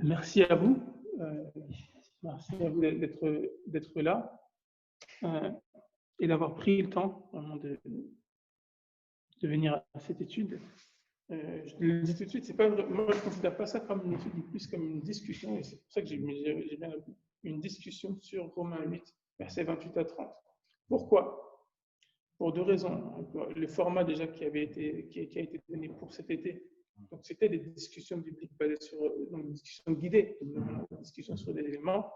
Merci à vous. Merci à vous d'être là et d'avoir pris le temps vraiment de venir à cette étude. Je le dis tout de suite, c'est pas moi je ne considère pas ça comme une étude, mais plus comme une discussion, et c'est pour ça que j'ai bien une discussion sur Romains 8, versets 28 à 30. Pourquoi? Pour deux raisons. Le format déjà qui a été donné pour cet été, donc c'était des discussions bibliques basées sur des discussions guidées, des discussions sur des éléments.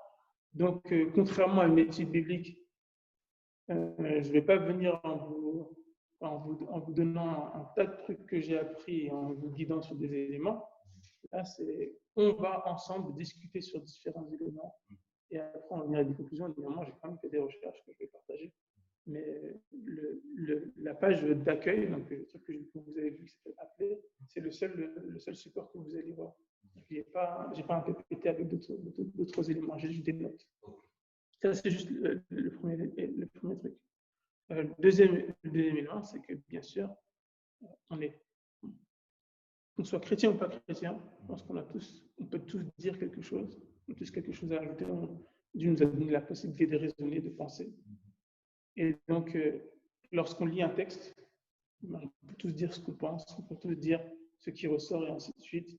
Donc, contrairement à une étude biblique, je ne vais pas venir en vous donnant un tas de trucs que j'ai appris et en vous guidant sur des éléments. Là, on va ensemble discuter sur différents éléments et après on va venir à des conclusions. Évidemment, j'ai quand même fait des recherches que je vais partager. Mais la page d'accueil, donc le truc que vous avez vu qui s'appelle Appeler, c'est le seul support que vous allez voir. Je n'ai pas interprété avec d'autres éléments, j'ai juste des notes. Ça, c'est juste le premier truc. Le deuxième élément, c'est que bien sûr, qu'on soit chrétien ou pas chrétien, je pense on peut tous dire quelque chose, on a tous quelque chose à ajouter. Dieu nous a donné la possibilité de raisonner, de penser. Et donc, lorsqu'on lit un texte, on peut tous dire ce qu'on pense, on peut tous dire ce qui ressort et ainsi de suite.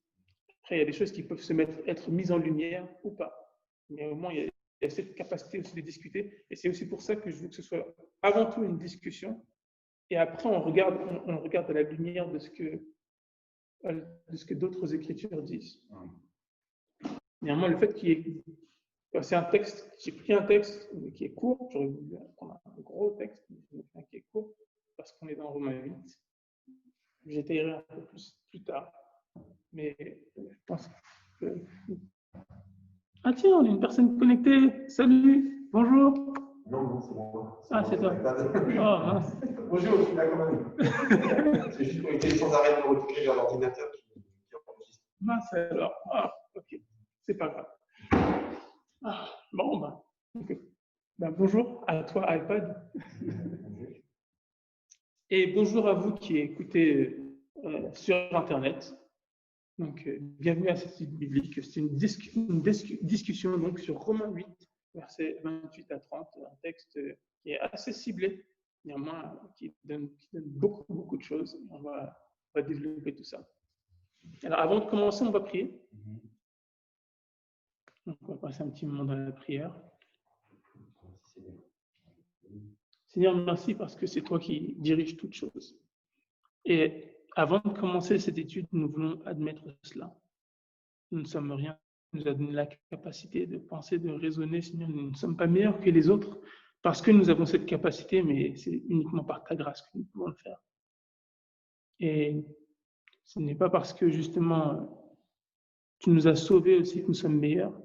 Après, il y a des choses qui peuvent être mises en lumière ou pas. Mais au moins, il y a cette capacité aussi de discuter. Et c'est aussi pour ça que je veux que ce soit avant tout une discussion. Et après, on regarde à la lumière de ce que d'autres écritures disent. Néanmoins, le fait qu'il y ait c'est un texte, j'ai pris un texte qui est court, j'aurais voulu prendre un gros texte, mais qui est court, parce qu'on est dans Romains 8. J'étayerai un peu plus tard, mais je pense que... Ah tiens, on a une personne connectée, salut, bonjour. Non, c'est moi. Ah, c'est toi. Oh, mince. Bonjour, je suis là quand même. C'est juste qu'on était sans arrêt de me retourner vers l'ordinateur qui enregistre. Mince alors. Ah, ok, c'est pas grave. Ah, bon, bonjour à toi, iPad. Et bonjour à vous qui écoutez sur Internet. Donc, bienvenue à cette étude biblique. C'est une discussion donc, sur Romains 8, versets 28 à 30, un texte qui est assez ciblé, néanmoins qui donne beaucoup de choses. On va développer tout ça. Alors, avant de commencer, on va prier. Donc, on va passer un petit moment dans la prière. Seigneur, merci parce que c'est toi qui diriges toutes choses. Et avant de commencer cette étude, nous voulons admettre cela. Nous ne sommes rien. Tu nous as donné la capacité de penser, de raisonner. Seigneur, nous ne sommes pas meilleurs que les autres parce que nous avons cette capacité, mais c'est uniquement par ta grâce que nous pouvons le faire. Et ce n'est pas parce que justement tu nous as sauvés aussi que nous sommes meilleurs,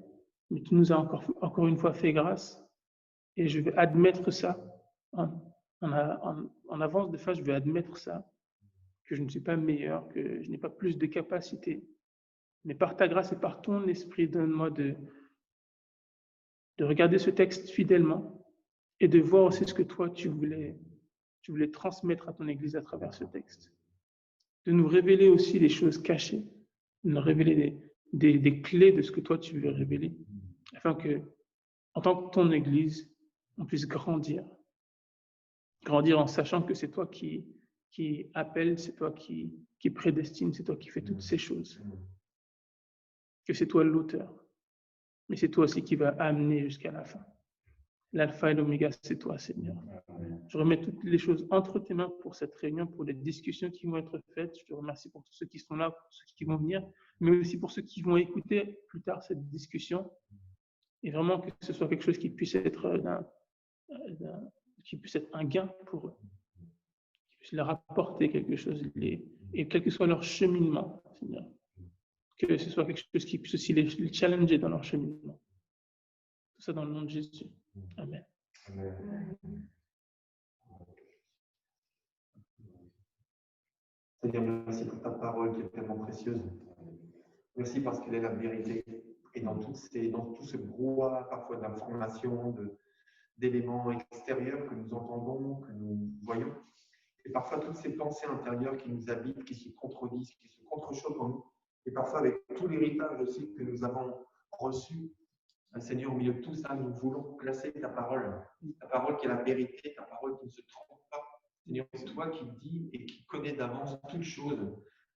mais tu nous as encore une fois fait grâce. Et je vais admettre ça. En avance de face, je vais admettre ça, que je ne suis pas meilleur, que je n'ai pas plus de capacité. Mais par ta grâce et par ton esprit, donne-moi de regarder ce texte fidèlement et de voir aussi ce que toi, tu voulais transmettre à ton Église à travers ce texte. De nous révéler aussi les choses cachées, de nous révéler des clés de ce que toi, tu veux révéler, afin que, en tant que ton Église, on puisse grandir en sachant que c'est toi qui appelle, c'est toi qui prédestine, c'est toi qui fais toutes ces choses. Que c'est toi l'auteur, mais c'est toi aussi qui vas amener jusqu'à la fin. L'alpha et l'oméga, c'est toi, Seigneur. Je remets toutes les choses entre tes mains pour cette réunion, pour les discussions qui vont être faites. Je te remercie pour tous ceux qui sont là, pour ceux qui vont venir, mais aussi pour ceux qui vont écouter plus tard cette discussion. Et vraiment que ce soit quelque chose qui puisse être un gain pour eux, qui puisse leur apporter quelque chose, et quel que soit leur cheminement, Seigneur. Que ce soit quelque chose qui puisse aussi les challenger dans leur cheminement. Tout ça dans le nom de Jésus. Amen. Seigneur, merci pour ta parole qui est tellement précieuse. Merci parce qu'elle est la vérité. Et dans tout ce brouhaha parfois d'informations, d'éléments extérieurs que nous entendons, que nous voyons, et parfois toutes ces pensées intérieures qui nous habitent, qui se contredisent, qui se contrechauffent en nous, et parfois avec tout l'héritage aussi que nous avons reçu. Seigneur, au milieu de tout ça, nous voulons placer ta parole qui est la vérité, ta parole qui ne se trompe pas. Seigneur, c'est toi qui dis et qui connais d'avance toutes choses,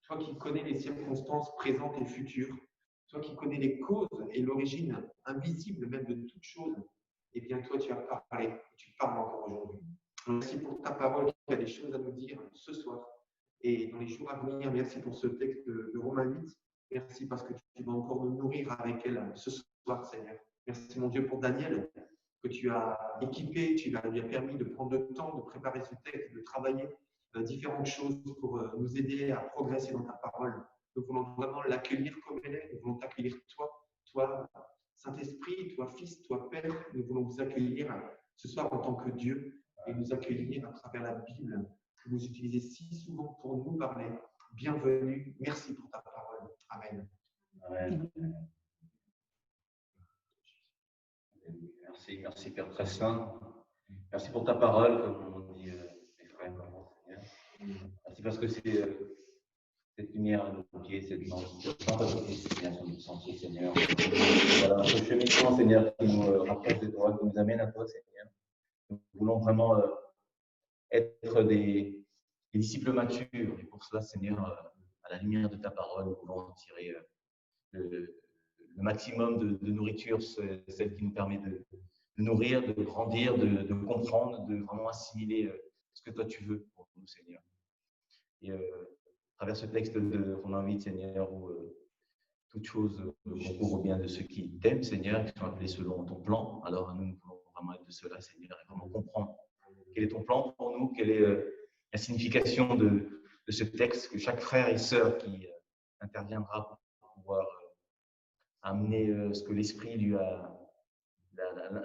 toi qui connais les circonstances présentes et futures, toi qui connais les causes et l'origine invisible même de toutes choses. Eh bien, toi, tu as parlé, tu parles encore aujourd'hui. Merci pour ta parole qui a des choses à nous dire ce soir et dans les jours à venir. Merci pour ce texte de Romains 8. Merci parce que tu vas encore nous nourrir avec elle ce soir, Seigneur. Merci, mon Dieu, pour Daniel, que tu as équipé, tu lui as permis de prendre le temps de préparer ce texte, de travailler différentes choses pour nous aider à progresser dans ta parole. Nous voulons vraiment l'accueillir comme elle est. Nous voulons t'accueillir toi, Saint-Esprit, toi, Fils, toi, Père. Nous voulons vous accueillir ce soir en tant que Dieu et nous accueillir à travers la Bible que vous utilisez si souvent pour nous parler. Bienvenue. Merci pour ta parole. Amen. Amen. Merci Père très saint. Merci pour ta parole, comme on dit les frères, Seigneur. Merci parce que c'est cette lumière à nos pieds, cette lampe sur notre sentier, Seigneur. Voilà, ce cheminement, Seigneur, qui nous rapproche de toi, qui nous amène à toi, Seigneur. Nous voulons vraiment être des disciples matures. Et pour cela, Seigneur, à la lumière de ta parole, nous voulons en tirer le maximum de nourriture, celle qui nous permet de nourrir, de grandir, de comprendre, de vraiment assimiler ce que toi tu veux pour nous, Seigneur. Et à travers ce texte de Romains 8, Seigneur, où toute chose concourt au bien de ceux qui t'aiment, Seigneur, qui sont appelés selon ton plan, alors nous voulons vraiment être de cela, Seigneur, et vraiment comprendre quel est ton plan pour nous, quelle est la signification de ce texte, que chaque frère et sœur qui interviendra pour pouvoir amener ce que l'Esprit lui a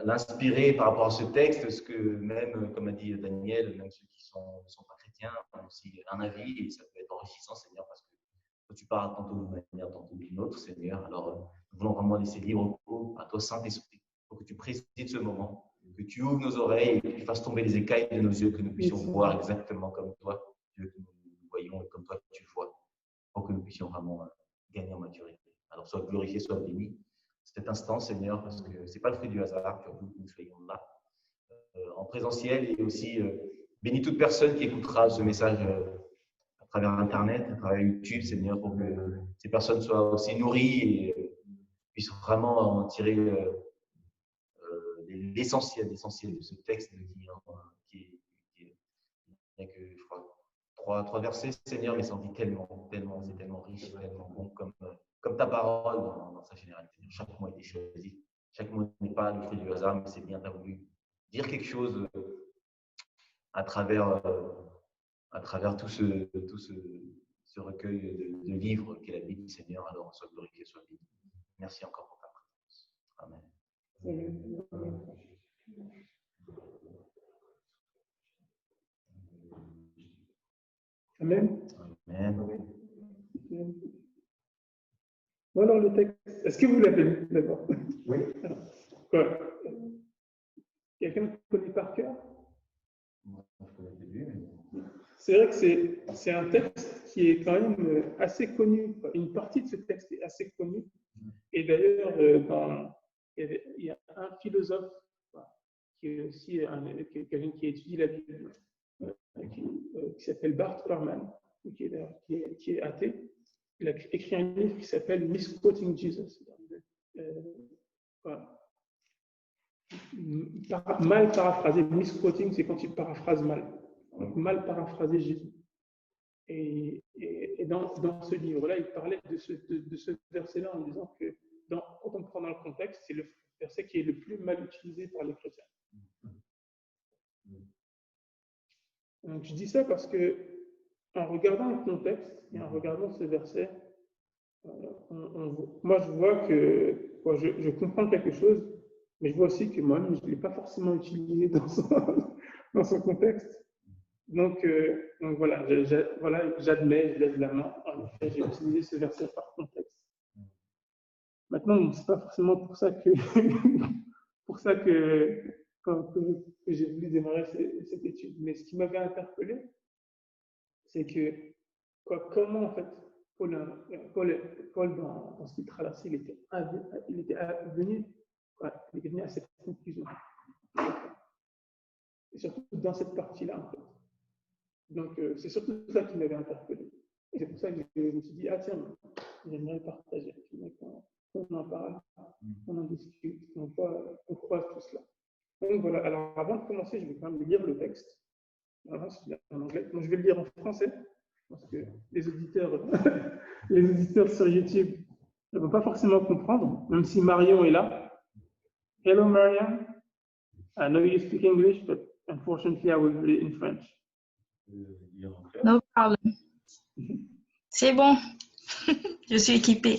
l'inspirer par rapport à ce texte, ce que même, comme a dit Daniel, même ceux qui ne sont pas chrétiens ont aussi un avis, et ça peut être enrichissant, Seigneur, parce que quand tu parles tantôt d'une manière, tantôt d'une autre, Seigneur, alors nous voulons vraiment laisser libre cours à toi, Saint-Esprit, pour que tu présides ce moment, que tu ouvres nos oreilles et que tu fasses tomber les écailles de nos yeux, que nous puissions voir exactement comme toi, Dieu, que nous voyons et comme toi tu vois, pour que nous puissions vraiment gagner en maturité. Alors, sois glorifié, sois béni cet instant, Seigneur, parce que ce n'est pas le fruit du hasard, tu as voulu que nous soyons là, en présentiel, et aussi bénis toute personne qui écoutera ce message à travers Internet, à travers YouTube, Seigneur, pour que ces personnes soient aussi nourries et puissent vraiment en tirer l'essentiel de ce texte qui est que, je crois, trois versets, Seigneur, mais ça en dit tellement, c'est tellement riche, tellement bon, comme ta parole dans sa généralité. Chaque mot a été choisi. Chaque mot n'est pas le fruit du hasard, mais c'est bien, tu as voulu dire quelque chose à travers tout ce recueil de livres qu'est la Bible, Seigneur. Alors, sois glorifié, sois béni. Merci encore pour ta présence. Amen. Amen. Amen. Bon, alors le texte, est-ce que vous l'avez lu d'abord? Oui. Quelqu'un connaît par cœur? Début. C'est vrai que c'est un texte qui est quand même assez connu. Une partie de ce texte est assez connue. Et d'ailleurs, il y a un philosophe qui est aussi quelqu'un qui étudie la Bible, qui s'appelle Bart Ehrman, qui est athée. Il a écrit un livre qui s'appelle Misquoting Jesus. Mal paraphraser, misquoting, c'est quand tu paraphrases mal. Donc, mal paraphraser Jésus. Et dans ce livre-là, il parlait de ce verset-là en disant que, quand on prend dans le contexte, c'est le verset qui est le plus mal utilisé par les chrétiens. Donc, je dis ça parce que, en regardant le contexte et en regardant ce verset, moi je vois que je comprends quelque chose, mais je vois aussi que moi-même je ne l'ai pas forcément utilisé dans son contexte. Donc voilà, j'admets, je lève la main. En effet, j'ai utilisé ce verset par contexte. Maintenant, ce n'est pas forcément pour ça que j'ai voulu démarrer cette étude. Mais ce qui m'avait interpellé, c'est que comment en fait, Paul, dans ce qu'il traversait, il était venu à cette conclusion. Et surtout dans cette partie-là, en fait. Donc, c'est surtout ça qui m'avait interpellé. Et c'est pour ça que je me suis dit, ah tiens, j'aimerais le partager. On en parle, on en discute, on croise tout cela. Donc voilà, alors avant de commencer, je vais quand même lire le texte. Alors, en anglais. Donc, je vais le lire en français, parce que les auditeurs, les auditeurs sur YouTube ne vont pas forcément comprendre, même si Marion est là. Hello Marion, I know you speak English, but unfortunately I will read it in French. No problem. C'est bon, je suis équipée.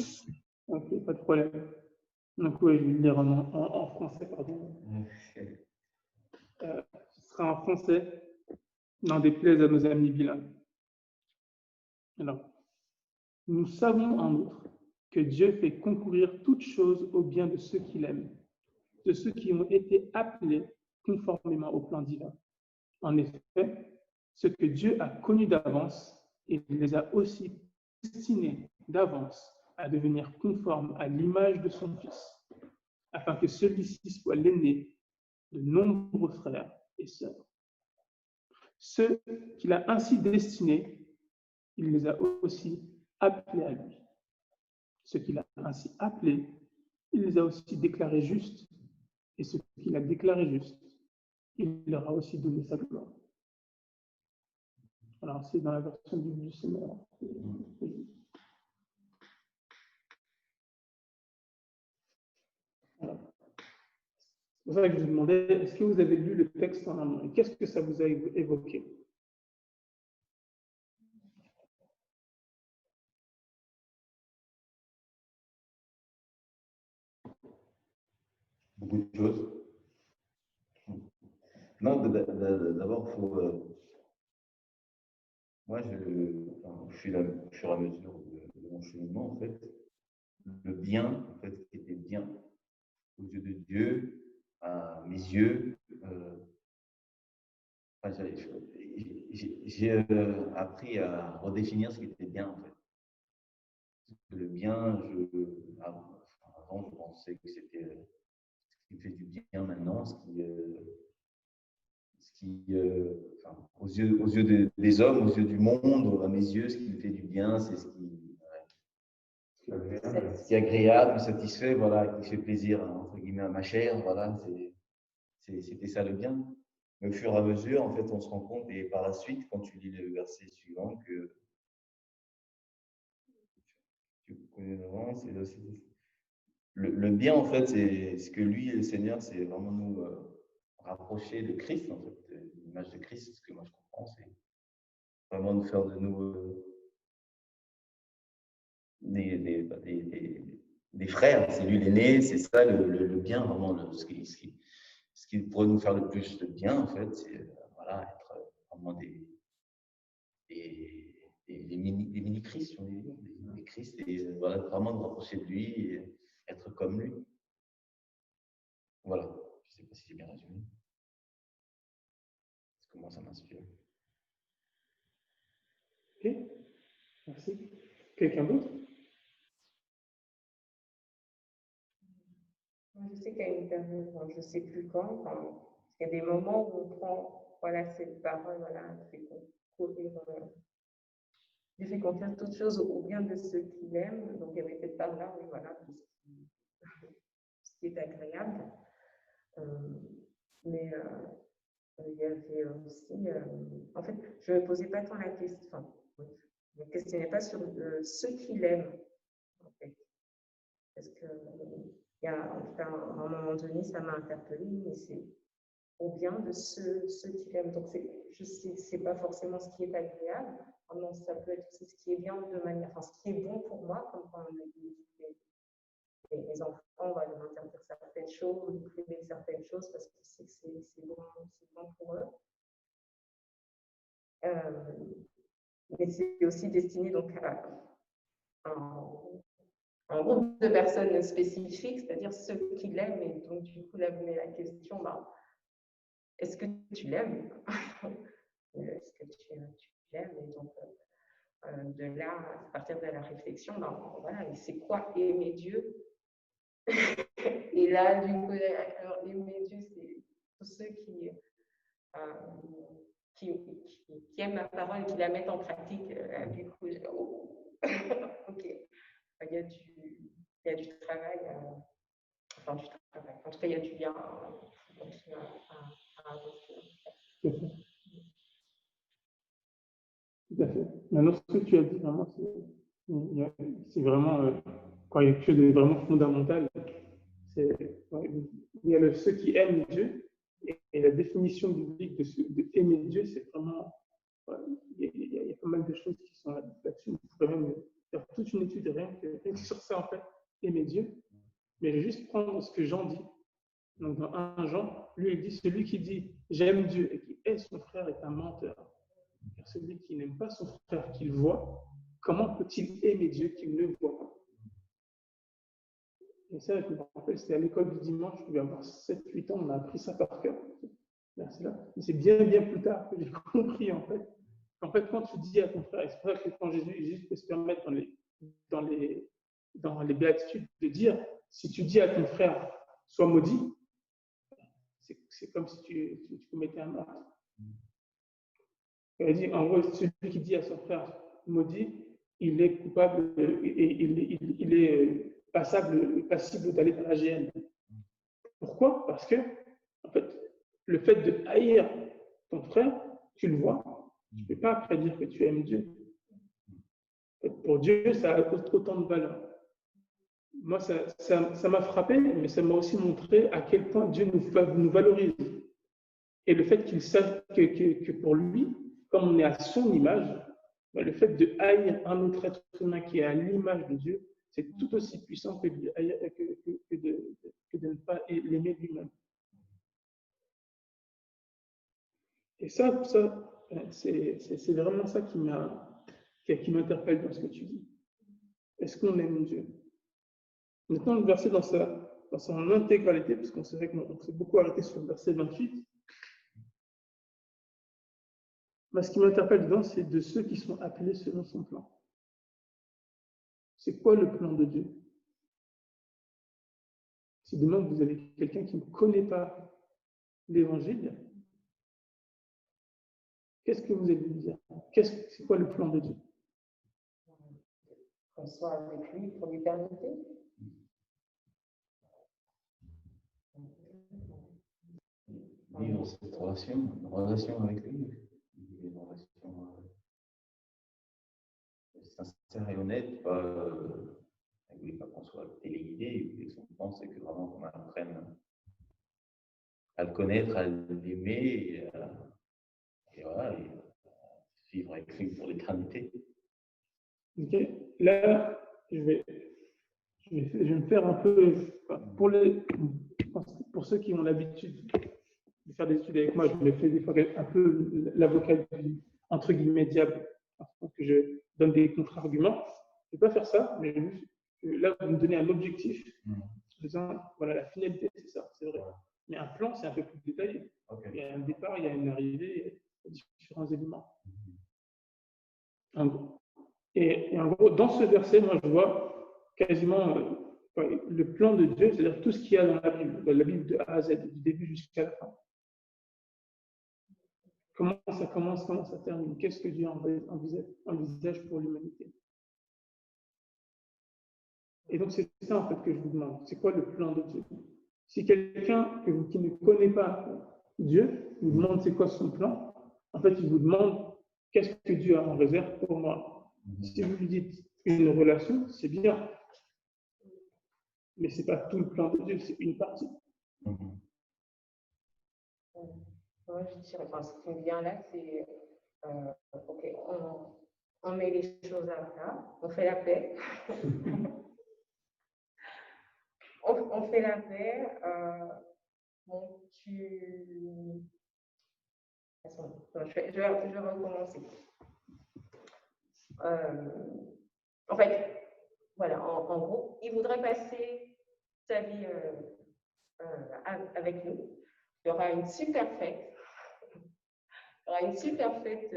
Ok, pas de problème. Donc oui, je vais le lire en français, pardon. Ce sera en français, n'en déplaise à nos amis bilingues. Alors, nous savons en outre que Dieu fait concourir toutes choses au bien de ceux qu'il aime, de ceux qui ont été appelés conformément au plan divin. En effet, ce que Dieu a connu d'avance, il les a aussi destinés d'avance à devenir conformes à l'image de son Fils, afin que celui-ci soit l'aîné de nombreux frères et sœurs. Ceux qu'il a ainsi destinés, il les a aussi appelés à lui. Ceux qu'il a ainsi appelés, il les a aussi déclarés justes, et ceux qu'il a déclarés justes, il leur a aussi donné sa gloire. Alors, c'est dans la version du Seigneur. Voilà. C'est pour ça que je vous demandais, est-ce que vous avez lu le texte en amont? Et qu'est-ce que ça vous a évoqué? Beaucoup de choses. Non, d'abord, il faut. Moi, au fur et à mesure de mon cheminement, en fait, le bien, en fait, qui était bien aux yeux de Dieu, à mes yeux, j'ai appris à redéfinir ce qui était bien, en fait. Le bien, avant, je pensais que c'était ce qui fait du bien maintenant, aux yeux des hommes, aux yeux du monde, à mes yeux, ce qui me fait du bien, c'est ce qui est agréable, me satisfait, voilà, qui fait plaisir, entre guillemets, à ma chair, voilà, c'était ça le bien. Mais au fur et à mesure, en fait, on se rend compte, et par la suite, quand tu lis le verset suivant, que tu connais vraiment, le bien, en fait, c'est ce que lui, le Seigneur, c'est vraiment nous rapprocher de Christ, en fait, l'image de Christ, ce que moi je comprends, c'est vraiment de faire de nous des frères. C'est lui l'aîné, c'est ça le bien, vraiment, ce qui pourrait nous faire le plus de bien, en fait, c'est voilà, être vraiment des mini-Christ, des Christ, et voilà, vraiment nous rapprocher de lui et être comme lui. Voilà, je ne sais pas si j'ai bien résumé. Comment ça m'inspire. Ok, merci. Quelqu'un d'autre? Je sais qu'il y a une période, je ne sais plus quand, il y a des moments où on prend cette parole, qui fait confiance toutes choses au bien de ceux qui l'aiment. Donc il y avait cette part-là, oui, voilà, ce qui est agréable. Mais il y avait aussi, en fait, je ne me posais pas tant la question, je ne me questionnais pas sur ceux qui l'aiment, en fait. Parce que à un moment donné, ça m'a interpellée, mais c'est au bien de ceux qui l'aiment. Donc, je sais, c'est pas forcément ce qui est agréable. Non, ça peut être aussi ce qui est bien de manière, ce qui est bon pour moi, comme quand on a dit les enfants, on va leur interdire certaines choses, ou leur priver certaines choses parce qu'on sait que c'est bon pour eux. Mais c'est aussi destiné donc à un groupe de personnes spécifiques, c'est-à-dire ceux qui l'aiment. Et donc, du coup, là, venait la question, est-ce que tu l'aimes? Est-ce que tu l'aimes? Et donc, de là, à partir de la réflexion, ben, voilà, et c'est quoi aimer Dieu? Et là, du coup, alors, aimer Dieu, c'est tous ceux qui aiment ma parole et qui la mettent en pratique. Du coup, oh, ok, il y a du travail, enfin du travail. En tout cas, il y a du bien à continuer à avancer. Tout à fait. Maintenant, ce que tu as dit, vraiment, c'est vraiment, quand il y a quelque chose de vraiment fondamental, ouais, il y a ceux qui aiment Dieu, et la définition biblique de aimer Dieu, c'est vraiment, ouais, il y a pas mal de choses qui sont là-dessus. Il faudrait même faire toute une étude rien que sur ça, en fait, aimer Dieu. Mais je vais juste prendre ce que Jean dit. Donc, dans 1 Jean, lui, il dit, celui qui dit j'aime Dieu et qui hait son frère est un menteur. Car celui qui n'aime pas son frère qu'il voit, comment peut-il aimer Dieu qu'il ne voit pas? Et ça, je me rappelle, c'était à l'école du dimanche, je devais avoir 7-8 ans, on a appris ça par cœur. Merci là. Mais c'est bien, bien plus tard que j'ai compris, en fait. En fait, quand tu dis à ton frère, et c'est pour ça que quand Jésus peut se permettre dans les béatitudes de dire, si tu dis à ton frère, sois maudit, c'est comme si tu commettais un meurtre. Il dit, en gros, celui qui dit à son frère maudit, il est coupable et il est passible d'aller dans la géhenne. Pourquoi? Parce que, en fait, le fait de haïr ton frère, tu le vois, tu ne peux pas après dire que tu aimes Dieu. En fait, pour Dieu, ça a autant de valeur. Moi, ça m'a frappé, mais ça m'a aussi montré à quel point Dieu nous valorise. Et le fait qu'il sache que pour lui, comme on est à son image, le fait de haïr un autre être humain qui est à l'image de Dieu, c'est tout aussi puissant que de ne pas l'aimer lui-même. Et ça c'est vraiment ça qui m'interpelle dans ce que tu dis. Est-ce qu'on aime Dieu? Maintenant, le verset dans son intégralité, parce qu'on sait qu'on s'est beaucoup arrêté sur le verset 28, mais ce qui m'interpelle dedans, c'est de ceux qui sont appelés selon son plan. C'est quoi le plan de Dieu? Si demain vous avez quelqu'un qui ne connaît pas l'évangile, qu'est-ce que vous allez lui dire? C'est quoi le plan de Dieu? Qu'on soit avec lui pour l'éternité. Vivre cette relation, une relation avec lui, une relation sincère et honnête, pas qu'on soit téléguidé, et son plan, c'est que vraiment qu'on apprenne à le connaître, à l'aimer, et voilà, et vivre avec lui pour l'éternité. Ok. Là, je vais me faire un peu, pour ceux qui ont l'habitude de faire des études avec moi, je me fais des fois un peu l'avocat du entre guillemets diable, que je donne des contre-arguments. Je ne vais pas faire ça, mais là, vous me donnez un objectif, en disant, voilà, la finalité, c'est ça, c'est vrai. Mais un plan, c'est un peu plus détaillé. Okay. Il y a un départ, il y a une arrivée, il y a différents éléments. En gros. Et en gros, dans ce verset, moi, je vois quasiment le plan de Dieu, c'est-à-dire tout ce qu'il y a dans la Bible de A à Z, du début jusqu'à la fin. Comment ça commence, comment ça termine? Qu'est-ce que Dieu envisage pour l'humanité? Et donc, c'est ça, en fait, que je vous demande. C'est quoi le plan de Dieu? Si quelqu'un qui ne connaît pas Dieu vous demande c'est quoi son plan, en fait, il vous demande qu'est-ce que Dieu a en réserve pour moi. Si vous lui dites une relation, c'est bien. Mais ce n'est pas tout le plan de Dieu, c'est une partie. Moi, je dirais, ce qui me vient là, c'est ok, on met les choses à plat, on fait la paix. on fait la paix. Bon, je vais recommencer. En fait, voilà, en gros, il voudrait passer sa vie avec nous. Il y aura une super fête. Il y aura une super fête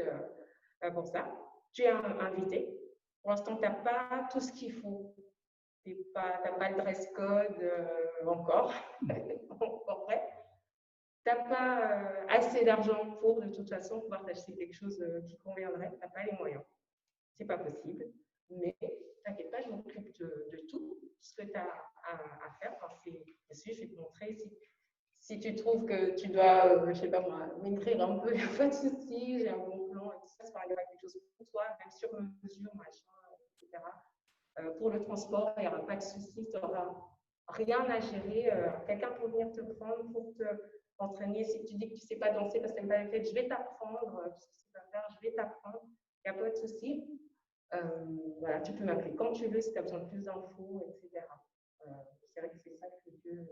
pour ça. tu es invité. Pour l'instant, tu n'as pas tout ce qu'il faut. Tu n'as pas le dress code encore. Encore vrai. Tu n'as pas assez d'argent pour, de toute façon, pouvoir t'acheter quelque chose qui conviendrait. Tu n'as pas les moyens. Ce n'est pas possible. Mais t'inquiète pas, je m'occupe de tout ce que tu as à faire. Enfin, je vais te montrer. Si tu trouves que tu dois, je ne sais pas moi, m'écrire un peu, il n'y a pas de souci, j'ai un bon plan, et tout ça, il y aura quelque chose pour toi, même sur mesure, machin, etc. Pour le transport, il n'y aura pas de souci, tu n'auras rien à gérer. Quelqu'un pour venir te prendre, pour t'entraîner. Si tu dis que tu ne sais pas danser parce que tu n'aimes pas le fait, je vais t'apprendre, parce que tu sais pas faire, je vais t'apprendre, il n'y a pas de souci. Voilà, tu peux m'appeler quand tu veux si tu as besoin de plus d'infos, etc. C'est vrai que c'est ça que Dieu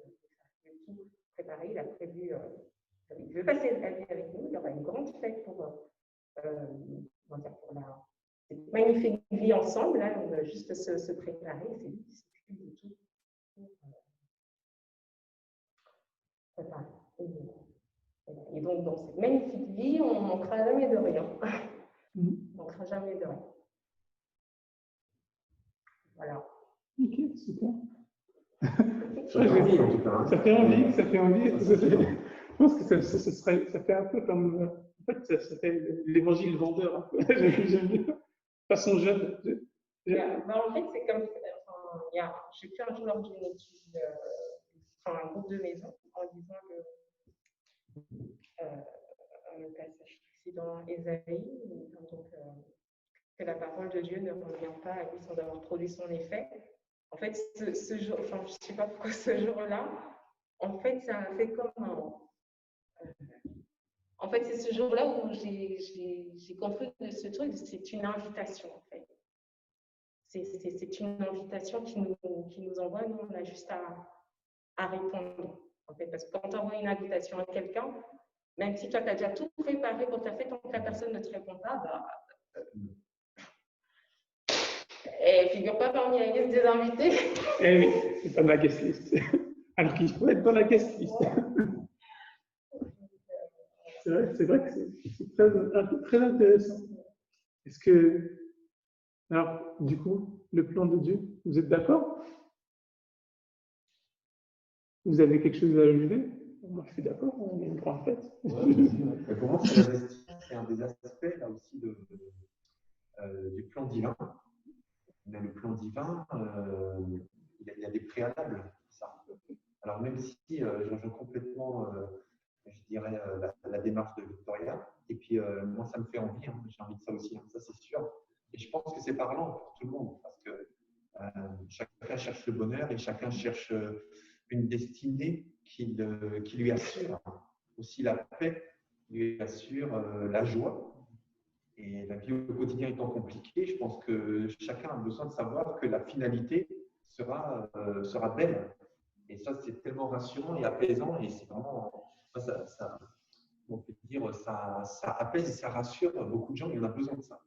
veut tout préparer. Il a prévu, il veut passer la vie avec nous. Il y aura une grande fête pour cette magnifique vie ensemble. Là, on va juste se préparer. C'est lui qui s'occupe de tout pour préparer. Et donc, dans cette magnifique vie, on ne manquera jamais de rien. On ne manquera jamais de rien. Voilà. Ok, super. Ça fait envie, en tout cas. Ça fait envie, ça fait envie. Je pense que ça fait un peu comme. En fait, ça fait l'évangile vendeur. Un peu. J'aime bien. Façon jeune. En fait, c'est comme. J'ai fait un jour lors d'une étude, un groupe de maison, en disant un passage dans Ésaïe, donc, que la parole de Dieu ne revient pas à lui sans avoir produit son effet. En fait, ce jour, je ne sais pas pourquoi ce jour-là, en fait, ça a fait comme en fait, c'est ce jour-là où j'ai compris que ce truc, c'est une invitation, en fait. C'est une invitation qui nous envoie, nous, on a juste à répondre, en fait. Parce que quand tu envoies une invitation à quelqu'un, même si toi, tu as déjà tout préparé pour ta fête, tant que la personne ne te répond pas, et figure pas parmi la liste des invités. Eh oui, c'est pas ma guest list. Alors qu'il faut être dans la guest list. C'est vrai que c'est très intéressant. Est-ce que, alors, du coup, le plan de Dieu, vous êtes d'accord? Vous avez quelque chose à ajouter? Moi, je suis d'accord, on est une grande fête. Ouais, pour moi, c'est un des aspects là aussi du plan divin. Mais le plan divin, il y a des préalables. Ça. Alors, même si je rejoins complètement, je dirais, la démarche de Victoria, et puis moi, ça me fait envie, hein, j'ai envie de ça aussi, hein, ça c'est sûr. Et je pense que c'est parlant pour tout le monde, parce que chacun cherche le bonheur et chacun cherche une destinée qui lui assure aussi la paix, lui assure la joie. Et la vie au quotidien étant compliquée, je pense que chacun a besoin de savoir que la finalité sera belle. Et ça, c'est tellement rassurant et apaisant. Et c'est vraiment, on peut dire, ça apaise et ça rassure beaucoup de gens. Il y en a besoin de ça.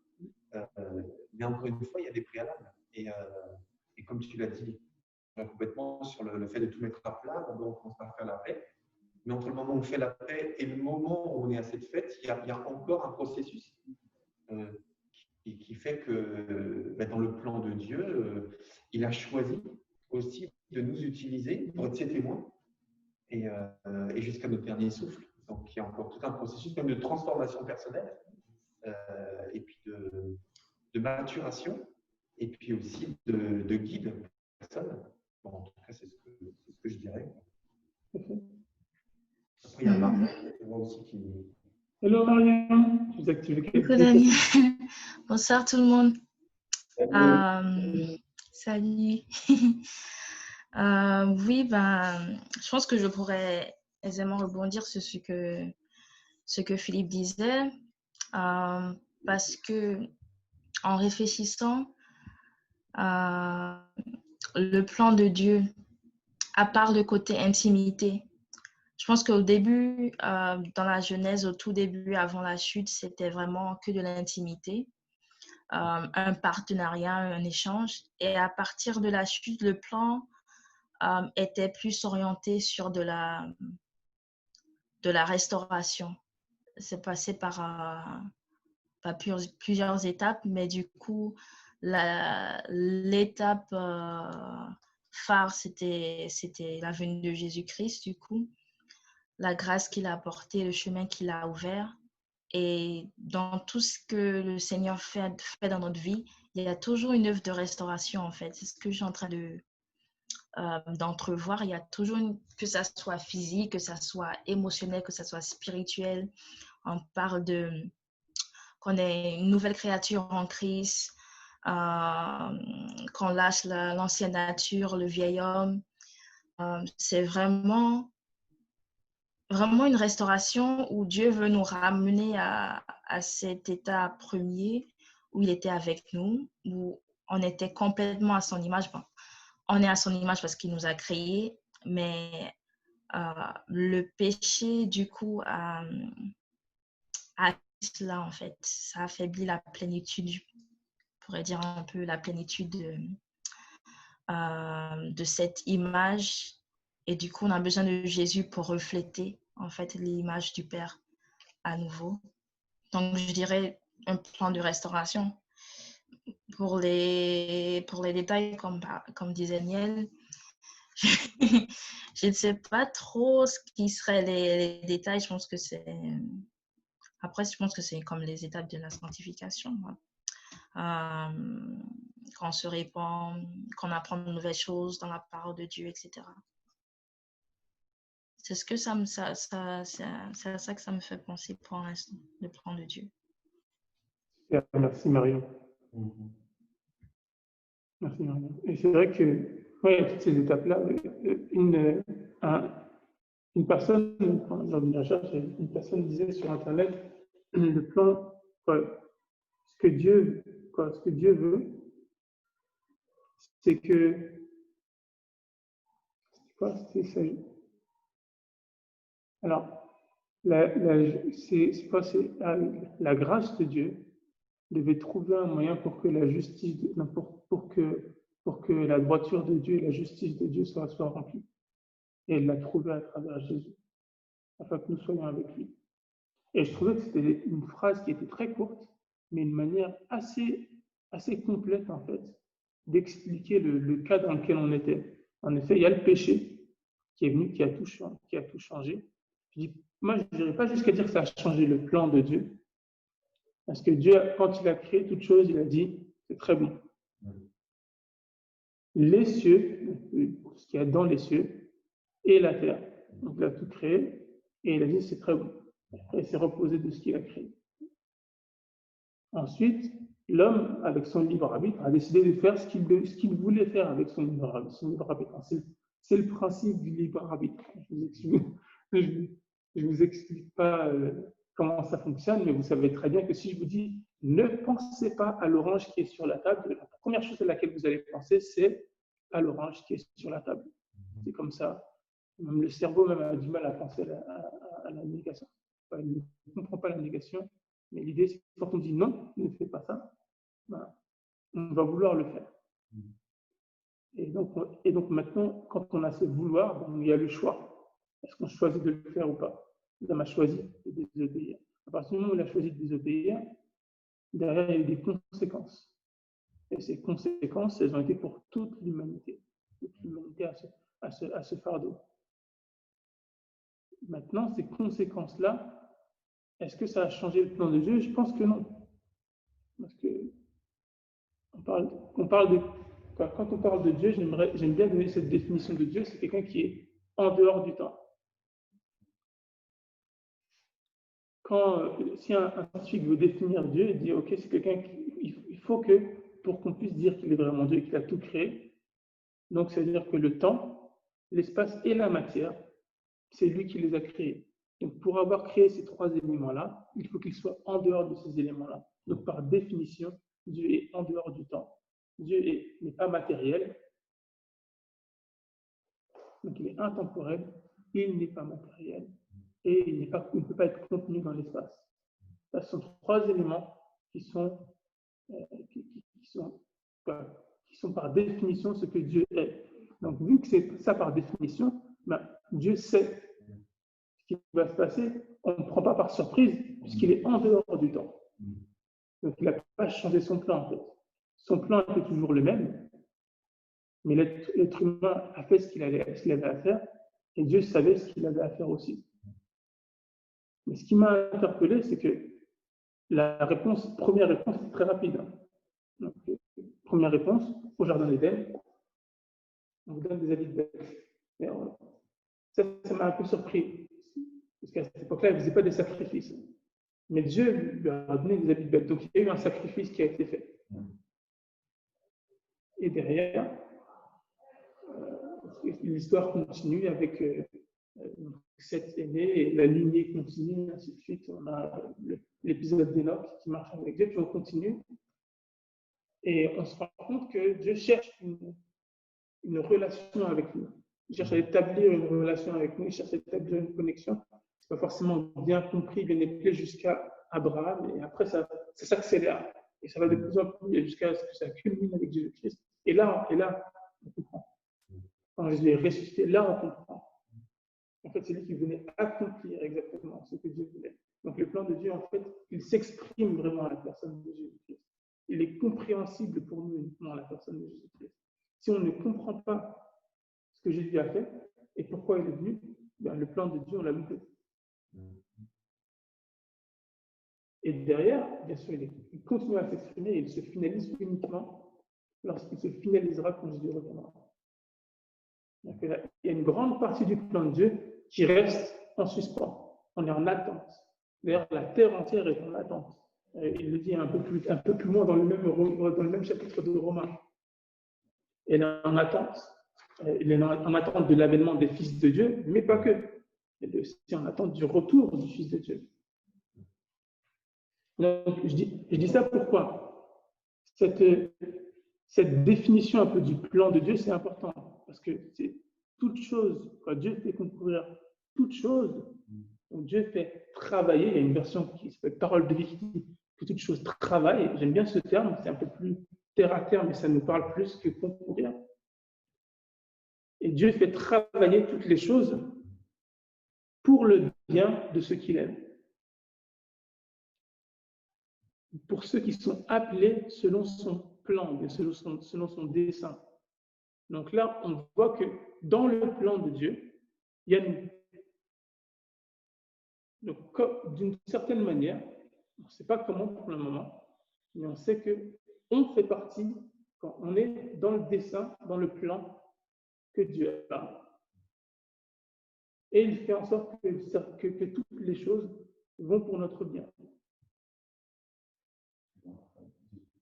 Mais encore une fois, il y a des préalables. Et comme tu l'as dit, complètement sur le fait de tout mettre à plat, on doit commencer par faire la paix. Mais entre le moment où on fait la paix et le moment où on est à cette fête, il y a encore un processus qui fait que dans le plan de Dieu, il a choisi aussi de nous utiliser pour être ses témoins et jusqu'à notre dernier souffle. Donc il y a encore tout un processus même de transformation personnelle et puis de maturation et puis aussi de guide personne. Bon, en tout cas, c'est ce que je dirais. Après, il y a Marianne, moi aussi qui… Hello Marianne, vous activez Coucou Daniel. Bonsoir tout le monde. Salut. Oui, je pense que je pourrais aisément rebondir sur ce que Philippe disait, parce que en réfléchissant, le plan de Dieu, à part le côté intimité, je pense qu'au début, dans la Genèse, au tout début, avant la chute, c'était vraiment que de l'intimité, un partenariat, un échange. Et à partir de la chute, le plan était plus orienté sur de la restauration. C'est passé par plusieurs étapes, mais du coup, l'étape phare, c'était la venue de Jésus-Christ, du coup. La grâce qu'il a apportée, le chemin qu'il a ouvert. Et dans tout ce que le Seigneur fait dans notre vie, il y a toujours une œuvre de restauration, en fait. C'est ce que je suis en train d'entrevoir. Il y a toujours, que ça soit physique, que ça soit émotionnel, que ça soit spirituel. On parle qu'on est une nouvelle créature en Christ, qu'on lâche l'ancienne nature, le vieil homme. C'est vraiment une restauration où Dieu veut nous ramener à cet état premier où il était avec nous, où on était complètement à son image. Bon, on est à son image parce qu'il nous a créés, mais le péché, du coup, a cela, en fait. Ça affaiblit la plénitude, on pourrait dire un peu la plénitude de cette image. Et du coup, on a besoin de Jésus pour refléter, en fait, l'image du Père à nouveau. Donc, je dirais un plan de restauration. Pour les détails, comme disait Niel, je ne sais pas trop ce qui seraient les détails. Je pense que c'est... Après, je pense que c'est comme les étapes de la sanctification. Qu'on se répand, qu'on apprend de nouvelles choses dans la parole de Dieu, etc. C'est ce que c'est à ça que ça me fait penser pour l'instant, le plan de Dieu. Merci Marion. Merci Marion. Et c'est vrai que, ouais, toutes ces étapes-là, une personne, dans une recherche, une personne disait sur Internet, le plan, ce que Dieu veut, c'est que, c'est ça. Alors, la grâce de Dieu devait trouver un moyen pour que la justice, pour que la droiture de Dieu et la justice de Dieu soient remplies. Et elle l'a trouvé à travers Jésus, afin que nous soyons avec lui. Et je trouvais que c'était une phrase qui était très courte, mais une manière assez complète, en fait, d'expliquer le cas dans lequel on était. En effet, il y a le péché qui est venu, qui a tout changé. Moi, je ne dirais pas jusqu'à dire que ça a changé le plan de Dieu. Parce que Dieu, quand il a créé toute chose, il a dit, c'est très bon. Les cieux, ce qu'il y a dans les cieux, et la terre. Donc, il a tout créé, et il a dit, c'est très bon. Après, il s'est reposé de ce qu'il a créé. Ensuite, l'homme, avec son libre arbitre, a décidé de faire ce qu'il voulait faire avec son libre arbitre. C'est le principe du libre arbitre. Je vous explique pas comment ça fonctionne, mais vous savez très bien que si je vous dis ne pensez pas à l'orange qui est sur la table, la première chose à laquelle vous allez penser, c'est à l'orange qui est sur la table. C'est comme ça. Même le cerveau même a du mal à penser à la négation. Enfin, il ne comprend pas la négation, mais l'idée, c'est que quand on dit non, ne fais pas ça, ben, on va vouloir le faire. Et donc maintenant, quand on a ce vouloir, ben, il y a le choix. Est-ce qu'on choisit de le faire ou pas? L'homme a choisi de désobéir. À partir du moment où il a choisi de désobéir, derrière, il y a eu des conséquences. Et ces conséquences, elles ont été pour toute l'humanité. Toute l'humanité a ce fardeau. Maintenant, ces conséquences-là, est-ce que ça a changé le plan de Dieu? Je pense que non. Parce que quand on parle de Dieu, j'aime bien donner cette définition de Dieu, c'est quelqu'un qui est en dehors du temps. Si un scientifique veut définir Dieu, il dit ok, c'est quelqu'un il faut que, pour qu'on puisse dire qu'il est vraiment Dieu et qu'il a tout créé, donc ça veut dire que le temps, l'espace et la matière, c'est lui qui les a créés. Donc pour avoir créé ces trois éléments-là, il faut qu'il soit en dehors de ces éléments-là. Donc par définition, Dieu est en dehors du temps. Dieu n'est pas matériel, donc il est intemporel, il n'est pas matériel, et il ne peut pas être contenu dans l'espace. Ce sont trois éléments qui sont par définition ce que Dieu est. Donc, vu que c'est ça par définition, Dieu sait ce qui va se passer. On ne prend pas par surprise, puisqu'il est en dehors du temps. Donc, il n'a pas changé son plan, en fait. Son plan était toujours le même, mais l'être humain a fait ce qu'il avait à faire, et Dieu savait ce qu'il avait à faire aussi. Mais ce qui m'a interpellé, c'est que la première réponse, est très rapide. Donc, première réponse, au jardin d'Éden, on vous donne des habits de bêtes. Ça m'a un peu surpris, parce qu'à cette époque-là, il ne faisait pas des sacrifices. Mais Dieu lui a donné des habits de bêtes. Donc, il y a eu un sacrifice qui a été fait. Et derrière, l'histoire continue avec Seth est né et la lignée continue, ainsi de suite. On a l'épisode d'Enoch qui marche avec Dieu, puis on continue. Et on se rend compte que Dieu cherche une relation avec nous. Il cherche à établir une relation avec nous, il cherche à établir une connexion. Ce n'est pas forcément bien compris, bien écouté jusqu'à Abraham, et après ça s'accélère. Et ça va de plus en plus jusqu'à ce que ça culmine avec Jésus-Christ. Et là, on comprend. Quand Jésus est ressuscité, là, on comprend. En fait, c'est lui qui venait accomplir exactement ce que Dieu voulait. Donc, le plan de Dieu, en fait, il s'exprime vraiment à la personne de Jésus-Christ. Il est compréhensible pour nous uniquement à la personne de Jésus-Christ. Si on ne comprend pas ce que Jésus a fait et pourquoi il est venu, ben, le plan de Dieu, on l'a loupé. Et derrière, bien sûr, il continue à s'exprimer et il se finalise uniquement lorsqu'il se finalisera quand Jésus reviendra. Donc, il y a une grande partie du plan de Dieu qui reste en suspens. On est en attente. D'ailleurs, la terre entière est en attente. Il le dit un peu plus loin dans le même chapitre de Romains. Elle est en attente. Il est en attente de l'avènement des fils de Dieu, mais pas que. Il est aussi en attente du retour du Fils de Dieu. Donc, je dis ça pourquoi cette définition un peu du plan de Dieu, c'est important. Parce que c'est toute chose, quand Dieu fait concourir toute chose, donc Dieu fait travailler. Il y a une version qui s'appelle Parole de vie qui dit que toute chose travaille. J'aime bien ce terme, c'est un peu plus terre à terre, mais ça nous parle plus que concourir. Et Dieu fait travailler toutes les choses pour le bien de ceux qu'il aime. Pour ceux qui sont appelés selon son plan, selon son dessein. Donc là, on voit que dans le plan de Dieu, il y a nous. Donc, d'une certaine manière, on ne sait pas comment pour le moment, mais on sait qu'on fait partie, quand on est dans le dessein, dans le plan que Dieu a. Et il fait en sorte que toutes les choses vont pour notre bien.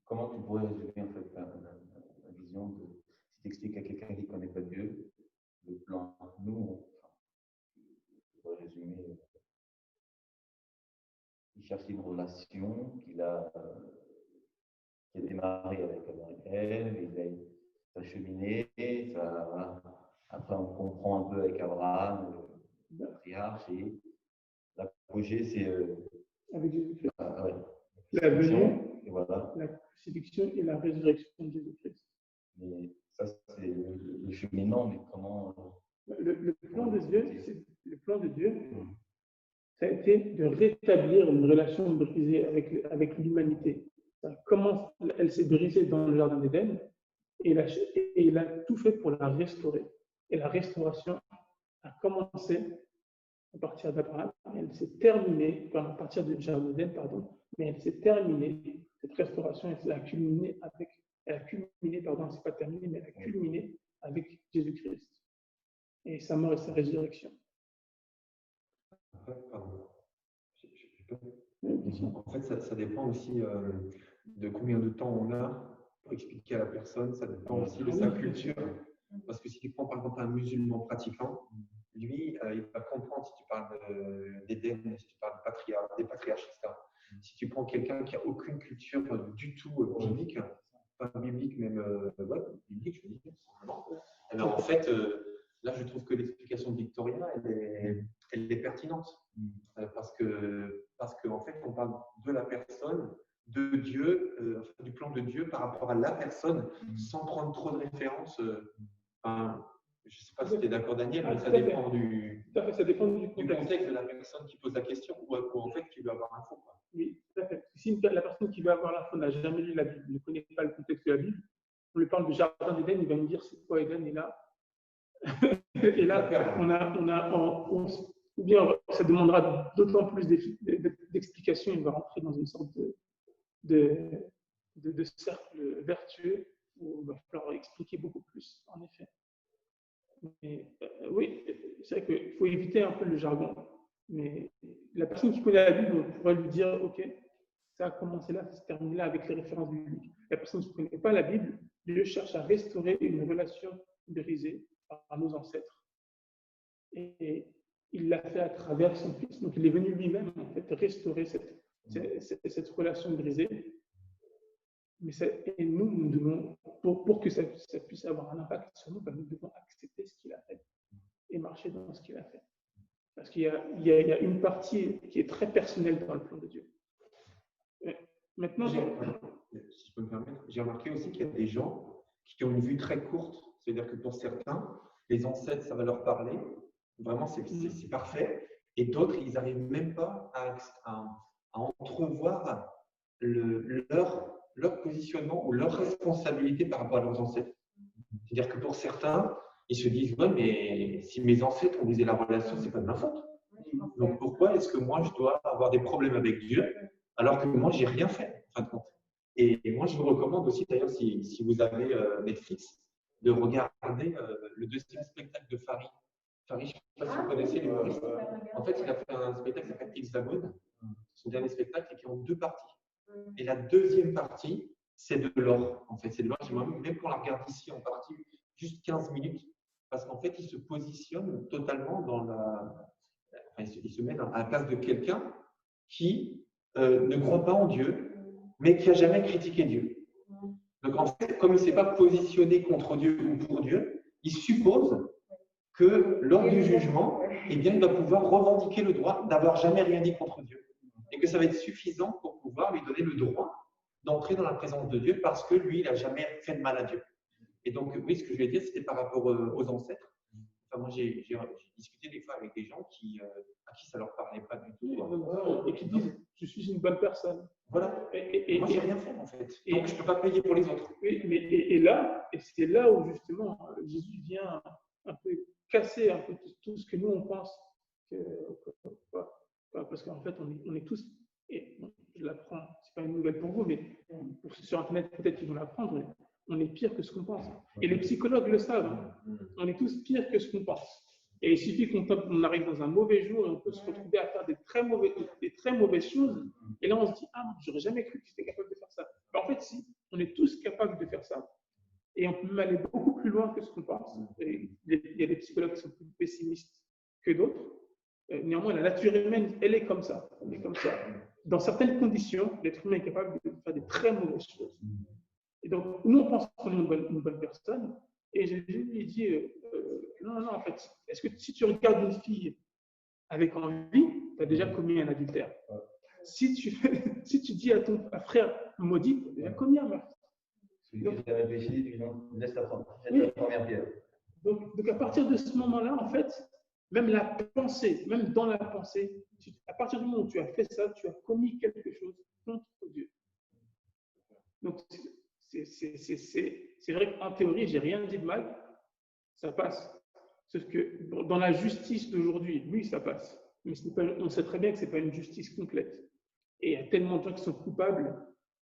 Comment tu pourrais résumer en fait la vision de, si tu expliques à quelqu'un qui ne connaît pas Dieu, le plan, nous, on pourrait résumer, il cherche une relation qu'il a démarré avec Adam et Ève, ça a cheminé, voilà. Après on comprend un peu avec Abraham, le patriarche, et l'apogée c'est avec Jésus-Christ. Ouais. La venue, voilà. la crucifixion et la résurrection de Jésus-Christ. Mais ça, c'est le cheminement, mais comment. Le plan de Dieu, ça a été de rétablir une relation brisée avec l'humanité. Comment elle s'est brisée dans le jardin d'Éden, et il a tout fait pour la restaurer. Et la restauration a commencé à partir d'Abraham, elle s'est terminée, à partir du jardin d'Éden, mais elle s'est terminée, cette restauration, elle a culminé, c'est pas terminé, mais elle a culminé avec Jésus-Christ et sa mort et sa résurrection. En fait, ça dépend aussi de combien de temps on a pour expliquer à la personne, ça dépend aussi de sa culture. Parce que si tu prends par exemple un musulman pratiquant, lui, il va comprendre si tu parles d'Éden, si tu parles des patriarches, etc. Si tu prends quelqu'un qui n'a aucune culture du tout biblique, pas biblique, même biblique, je veux dire, alors en fait, là, je trouve que l'explication de Victoria, elle est pertinente. Parce que en fait, on parle de la personne, de Dieu, du plan de Dieu par rapport à la personne, sans prendre trop de références. Je ne sais pas si tu es d'accord, Daniel, mais ça dépend du contexte de la personne qui pose la question ou en fait qui veut avoir l'info. Oui, tout à fait. Si la personne qui va avoir l'info n'a jamais lu la Bible, ne connaît pas le contexte de la Bible, on lui parle du jardin d'Éden, il va nous dire c'est quoi Éden, et là, ou bien ça demandera d'autant plus d'explications, il va rentrer dans une sorte de cercle vertueux où il va falloir expliquer beaucoup plus, en effet. Mais, oui, c'est vrai qu'il faut éviter un peu le jargon. Mais la personne qui connaît la Bible, on pourrait lui dire, OK, ça a commencé là, ça se termine là avec les références bibliques. La personne qui ne connaît pas la Bible, Dieu cherche à restaurer une relation brisée par nos ancêtres. Et il l'a fait à travers son Fils. Donc il est venu lui-même en fait restaurer cette relation brisée. Mais et nous devons, pour que ça puisse avoir un impact sur nous, nous devons accepter ce qu'il a fait et marcher dans ce qu'il a fait. Parce qu'il y a une partie qui est très personnelle dans le plan de Dieu. Maintenant, si je peux me permettre, j'ai remarqué aussi qu'il y a des gens qui ont une vue très courte. C'est-à-dire que pour certains, les ancêtres, ça va leur parler. Vraiment, c'est parfait. Et d'autres, ils n'arrivent même pas à entrevoir leur positionnement ou leur responsabilité par rapport à leurs ancêtres. C'est-à-dire que pour certains, ils se disent ouais, mais si mes ancêtres ont brisé la relation, c'est pas de ma faute. Donc pourquoi est-ce que moi je dois avoir des problèmes avec Dieu alors que moi j'ai rien fait en fin de compte. Et moi je vous recommande aussi d'ailleurs si vous avez Netflix de regarder le deuxième spectacle de Farid. Farid, je ne sais pas si vous connaissez l'humoriste. En fait, il a fait un spectacle qui s'appelle Hexagone, son dernier spectacle, et qui est en 2 parties. Et la deuxième partie, c'est de l'or. En fait, c'est de l'or. Même qu'on la regarde ici en partie, juste 15 minutes, parce qu'en fait, il se positionne totalement dans il se met à la place de quelqu'un qui ne croit pas en Dieu, mais qui n'a jamais critiqué Dieu. Donc, en fait, comme il ne s'est pas positionné contre Dieu ou pour Dieu, il suppose que lors du jugement, eh bien, il va pouvoir revendiquer le droit d'avoir jamais rien dit contre Dieu. Et que ça va être suffisant pour pouvoir lui donner le droit d'entrer dans la présence de Dieu parce que lui, il n'a jamais fait de mal à Dieu. Et donc, oui, ce que je voulais dire, c'était par rapport aux ancêtres. Enfin, moi, j'ai discuté des fois avec des gens à qui ça ne leur parlait pas du tout. Et qui disent je suis une bonne personne. Voilà. Et moi, j'ai rien fait, en fait. Donc, je ne peux pas payer pour les autres. Oui, mais et c'est là où, justement, Jésus vient un peu casser un peu tout ce que nous, on pense. Parce qu'en fait, on est tous, et je l'apprends, ce n'est pas une nouvelle pour vous, mais sur Internet, peut-être qu'ils vont l'apprendre, on est pire que ce qu'on pense. Et les psychologues le savent, on est tous pire que ce qu'on pense. Et il suffit qu'on arrive dans un mauvais jour et on peut se retrouver à faire des très mauvaises choses. Et là, on se dit, ah, j'aurais jamais cru que j'étais capable de faire ça. Mais en fait, si, on est tous capables de faire ça. Et on peut même aller beaucoup plus loin que ce qu'on pense. Et il y a des psychologues qui sont plus pessimistes que d'autres. Néanmoins, la nature humaine, elle est comme ça. Elle est comme ça. Dans certaines conditions, l'être humain est capable de faire des très mauvaises choses. Et donc, nous, on pense qu'on est une bonne personne. Et Jésus lui dit, non, en fait, est-ce que si tu regardes une fille avec envie, tu as déjà commis un adultère. Si tu dis à ton frère maudit, tu as déjà commis un meurtre. Donc, laisse la première pierre. Donc, à partir de ce moment-là, en fait, même dans la pensée, à partir du moment où tu as fait ça, tu as commis quelque chose contre Dieu. Donc, c'est vrai qu'en théorie, j'ai rien dit de mal, ça passe. Sauf que dans la justice d'aujourd'hui, oui, ça passe. Mais on sait très bien que ce n'est pas une justice complète. Et il y a tellement de gens qui sont coupables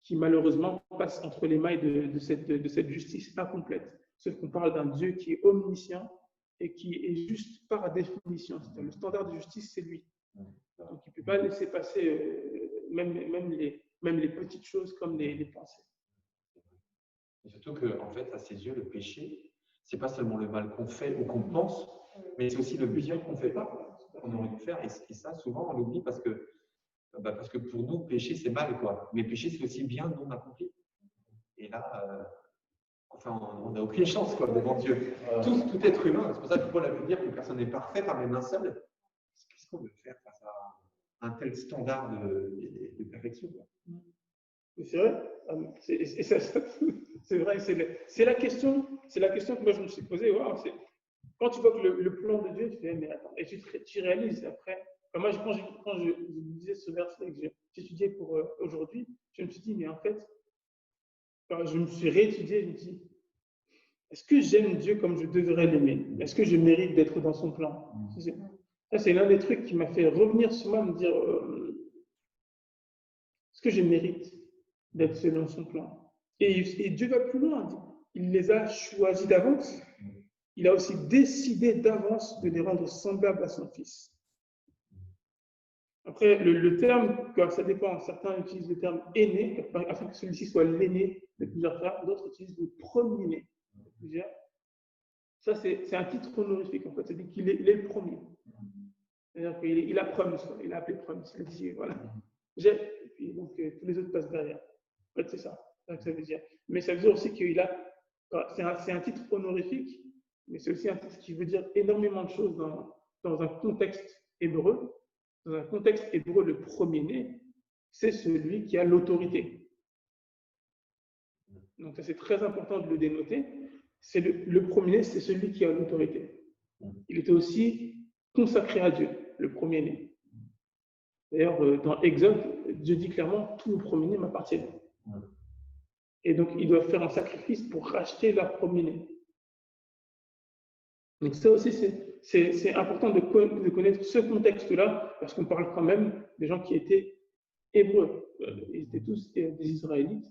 qui malheureusement passent entre les mailles de cette justice incomplète. Sauf qu'on parle d'un Dieu qui est omniscient et qui est juste par définition. C'est-à-dire le standard de justice, c'est lui. Donc il ne peut pas laisser passer même les petites choses comme les pensées. Et surtout qu'en fait, à ses yeux, le péché, ce n'est pas seulement le mal qu'on fait ou qu'on pense, mais c'est aussi le bien qu'on ne fait pas, qu'on aurait dû faire. Et ça, souvent, on l'oublie parce que pour nous, péché, c'est mal, quoi. Mais péché, c'est aussi bien non accompli. Et là, on n'a aucune chance, quoi, devant Dieu. Tout être humain, c'est pour ça que Paul a pu dire que personne n'est parfait, pas même un seul. Qu'est-ce qu'on veut faire face à un tel standard de perfection, quoi. C'est vrai. C'est vrai. C'est la question que moi je me suis posée. Wow, quand tu vois que le plan de Dieu, tu fais, mais attends, et tu réalises après, moi, quand je disais ce verset que j'ai étudié pour aujourd'hui, je me suis dit, mais en fait, quand je me suis réétudié, je me suis dit, est-ce que j'aime Dieu comme je devrais l'aimer? Est-ce que je mérite d'être dans son plan? Ça, c'est l'un des trucs qui m'a fait revenir sur moi, me dire, est-ce que je mérite d'être selon son plan? Et Dieu va plus loin. Il les a choisis d'avance. Il a aussi décidé d'avance de les rendre semblables à son Fils. Après, le terme, ça dépend. Certains utilisent le terme aîné, afin que celui-ci soit l'aîné de plusieurs frères. D'autres utilisent le premier de plusieurs. Ça, c'est un titre honorifique, en fait. C'est-à-dire qu'il est le premier. C'est-à-dire qu'il a promis, il a appelé promis. Il a dit, voilà, j'ai, et puis donc tous les autres passent derrière. En fait, c'est ça que ça veut dire. Mais ça veut dire aussi qu'il a, c'est un titre honorifique, mais c'est aussi un titre qui veut dire énormément de choses dans un contexte hébreu. Dans un contexte hébreu, le premier-né, c'est celui qui a l'autorité. Donc ça, c'est très important de le dénoter. C'est le premier-né, c'est celui qui a l'autorité. Il était aussi consacré à Dieu, le premier-né. D'ailleurs, dans Exode, Dieu dit clairement, tout le premier-né m'appartient. Et donc, ils doivent faire un sacrifice pour racheter leur premier-né. Donc ça aussi, c'est important de connaître ce contexte-là, parce qu'on parle quand même des gens qui étaient hébreux. Ils étaient tous des Israélites,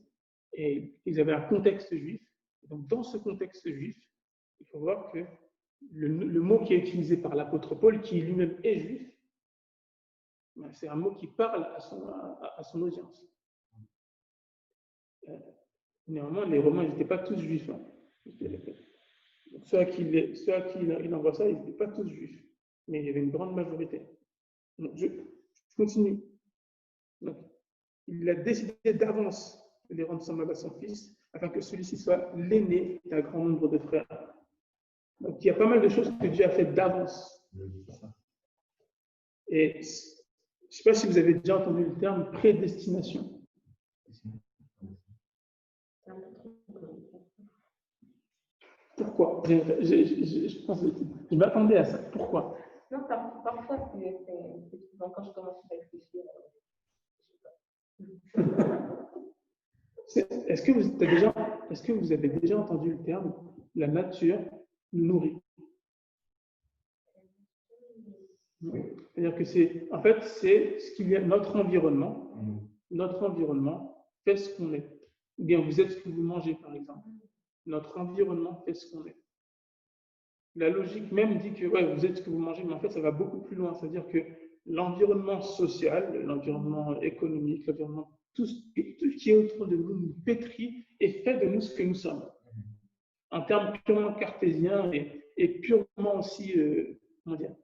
et ils avaient un contexte juif. Donc dans ce contexte juif, il faut voir que le mot qui est utilisé par l'apôtre Paul, qui lui-même est juif, c'est un mot qui parle à son audience. Néanmoins, les Romains n'étaient pas tous juifs. Hein. Donc, ceux à qui il envoie ça, ils n'étaient pas tous juifs, mais il y avait une grande majorité. Donc, je continue. Donc, il a décidé d'avance de les rendre semblables à son Fils, afin que celui-ci soit l'aîné d'un grand nombre de frères. Donc, il y a pas mal de choses que Dieu a faites d'avance. Et je ne sais pas si vous avez déjà entendu le terme prédestination. Pourquoi? Je pense que je m'attendais à ça. Pourquoi? Non, parfois, c'est souvent quand je commence à réfléchir. Est-ce que vous avez déjà entendu le terme la nature nourrit? C'est-à-dire que c'est ce qu'il y a, notre environnement fait ce qu'on est. Ou bien vous êtes ce que vous mangez, par exemple. Notre environnement fait ce qu'on est. La logique même dit que vous êtes ce que vous mangez, mais en fait, ça va beaucoup plus loin. C'est-à-dire que l'environnement social, l'environnement économique, l'environnement, tout ce qui est autour de nous nous pétrit et fait de nous ce que nous sommes. En termes purement cartésiens et purement aussi, comment dire,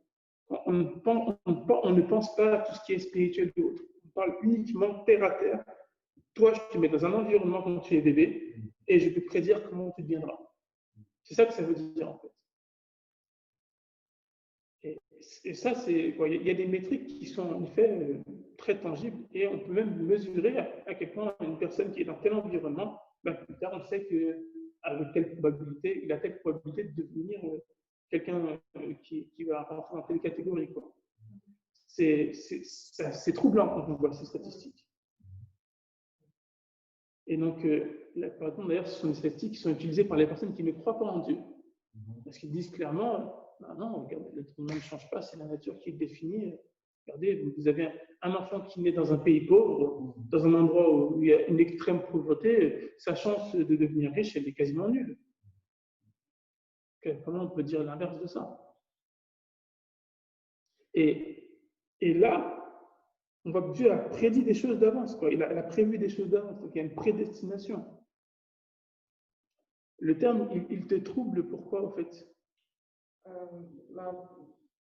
on ne pense pas à tout ce qui est spirituel et autres. On parle uniquement terre à terre. Toi, je te mets dans un environnement quand tu es bébé et je peux prédire comment tu deviendras. C'est ça que ça veut dire en fait. Et ça, il y a des métriques qui sont en effet très tangibles et on peut même mesurer à quel point une personne qui est dans tel environnement, plus tard, on sait qu'avec telle probabilité, il a telle probabilité de devenir quelqu'un qui va rentrer dans telle catégorie. C'est troublant quand on voit ces statistiques. Et donc, par exemple, d'ailleurs, ce sont des statistiques qui sont utilisées par les personnes qui ne croient pas en Dieu. Parce qu'ils disent clairement, non, regardez, l'être humain ne change pas, c'est la nature qui le définit. Regardez, vous avez un enfant qui naît dans un pays pauvre, dans un endroit où il y a une extrême pauvreté, sa chance de devenir riche, elle est quasiment nulle. Comment on peut dire l'inverse de ça? Et là, on voit que Dieu a prédit des choses d'avance. Il a prévu des choses d'avance, donc il y a une prédestination. Le terme, il te trouble, pourquoi en fait?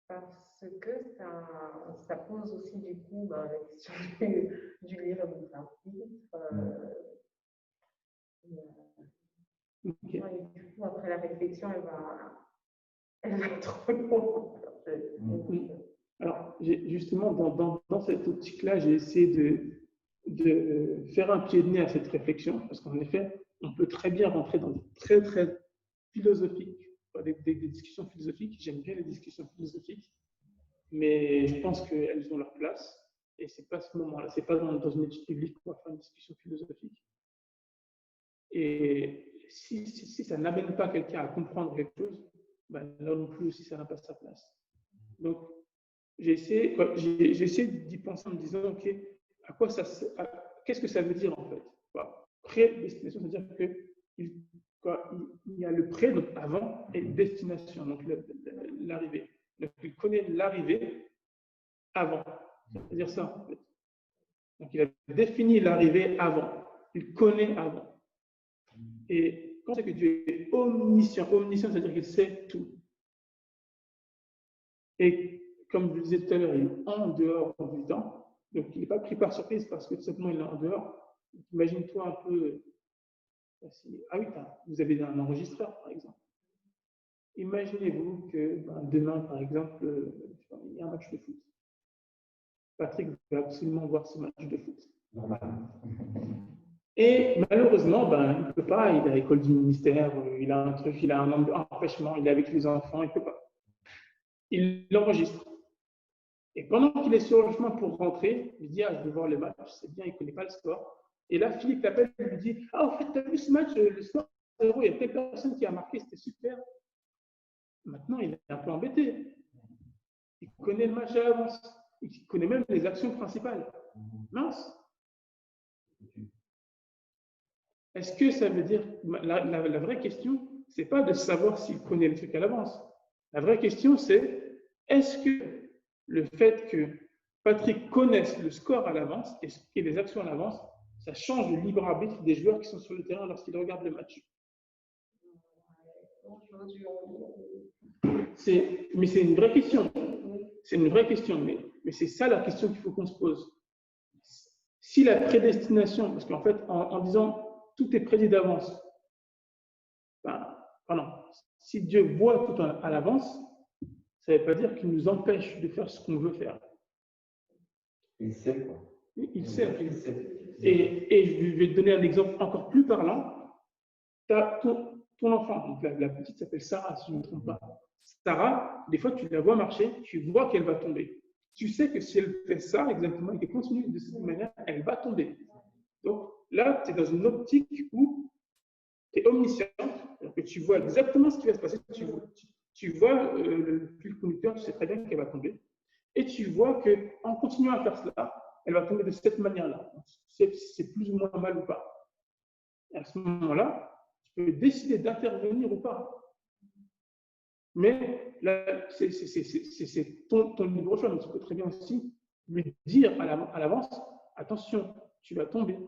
Parce que ça pose aussi du coup la question du lire du principe. Okay. Et du coup, après la réflexion, elle va trop loin. Oui. Alors, justement, dans cette optique-là, j'ai essayé de faire un pied de nez à cette réflexion, parce qu'en effet, on peut très bien rentrer dans des très, très philosophiques, des discussions philosophiques. J'aime bien les discussions philosophiques. mais je pense qu'elles ont leur place. Et ce n'est pas ce moment-là, ce n'est pas dans une étude biblique qu'on va faire une discussion philosophique. Et si ça n'amène pas quelqu'un à comprendre quelque chose, ben là non plus aussi ça n'a pas sa place. Donc j'ai essayé d'y penser en me disant, ok, qu'est-ce que ça veut dire en fait? Prédestination, c'est-à-dire qu'il y a le pré, donc avant, et destination, donc l'arrivée. Donc il connaît l'arrivée avant. C'est-à-dire ça en fait. Donc il a défini l'arrivée avant. Il connaît avant. Et quand c'est que Dieu est omniscient, c'est-à-dire qu'il sait tout. Et comme je le disais tout à l'heure, il est en dehors du temps. Donc il n'est pas pris par surprise parce que tout simplement il est en dehors. Imagine-toi un peu. Ah oui, vous avez un enregistreur par exemple. Imaginez-vous que demain, par exemple, il y a un match de foot. Patrick veut absolument voir ce match de foot. Normal. Et malheureusement, il ne peut pas, il est à l'école du ministère, il a un truc, il a un empêchement, il est avec les enfants, il ne peut pas. Il l'enregistre. Et pendant qu'il est sur le chemin pour rentrer, il dit, je veux voir le match, c'est bien, il ne connaît pas le score. Et là, Philippe l'appelle et lui dit, en fait, tu as vu ce match, le score 0, il y a telle personne qui a marqué, c'était super. Maintenant, il est un peu embêté. Il connaît le match à l'avance. Il connaît même les actions principales. Mince. Est-ce que ça veut dire, la vraie question, ce n'est pas de savoir s'il connaît le truc à l'avance. La vraie question, c'est, est-ce que le fait que Patrick connaisse le score à l'avance et les actions à l'avance, ça change le libre arbitre des joueurs qui sont sur le terrain lorsqu'ils regardent le match? Mais c'est une vraie question. C'est une vraie question, mais c'est ça la question qu'il faut qu'on se pose. Si la prédestination, parce qu'en fait, en disant tout est prédit d'avance, si Dieu voit tout à l'avance, ça ne veut pas dire qu'il nous empêche de faire ce qu'on veut faire. Il sait quoi. Il sait. Et je vais te donner un exemple encore plus parlant. Tu as ton enfant, donc la petite s'appelle Sarah, si je ne me trompe pas. Sarah, des fois, tu la vois marcher, tu vois qu'elle va tomber. Tu sais que si elle fait ça exactement et qu'elle continue de cette manière, elle va tomber. Donc là, tu es dans une optique où tu es omnisciente, que tu vois exactement ce qui va se passer. Tu vois le fil conducteur, tu sais très bien qu'elle va tomber. Et tu vois qu'en continuant à faire cela, elle va tomber de cette manière-là. C'est plus ou moins mal ou pas. Et à ce moment-là, tu peux décider d'intervenir ou pas. Mais là, c'est ton libre choix. Mais tu peux très bien aussi lui dire à l'avance, attention, tu vas tomber.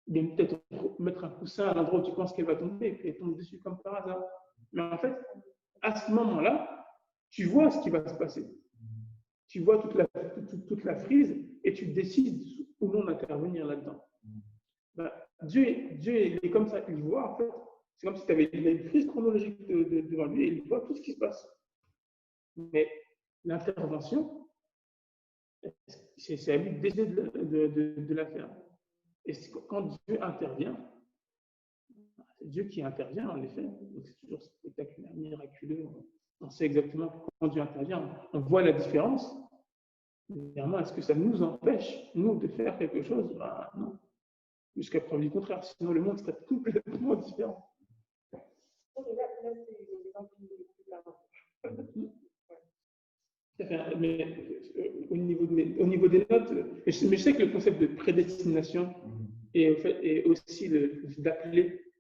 Bien peut-être mettre un coussin à l'endroit où tu penses qu'elle va tomber et puis elle tombe dessus comme par hasard. Mais en fait, à ce moment-là, tu vois ce qui va se passer. Tu vois toute la frise et tu décides ou non d'intervenir là-dedans. Dieu il est comme ça, il voit en fait. C'est comme si tu avais une frise chronologique devant lui et il voit tout ce qui se passe. Mais l'intervention, c'est à lui de décider de la faire. Et quand Dieu intervient, c'est Dieu qui intervient en effet. C'est toujours spectaculaire, miraculeux. On sait exactement quand Dieu intervient. On voit la différence. Néanmoins, est-ce que ça nous empêche, nous, de faire quelque chose? Non. Jusqu'à preuve du contraire. Sinon, le monde serait complètement différent. Mais au niveau des notes, mais je sais que le concept de prédestination et aussi d'appeler,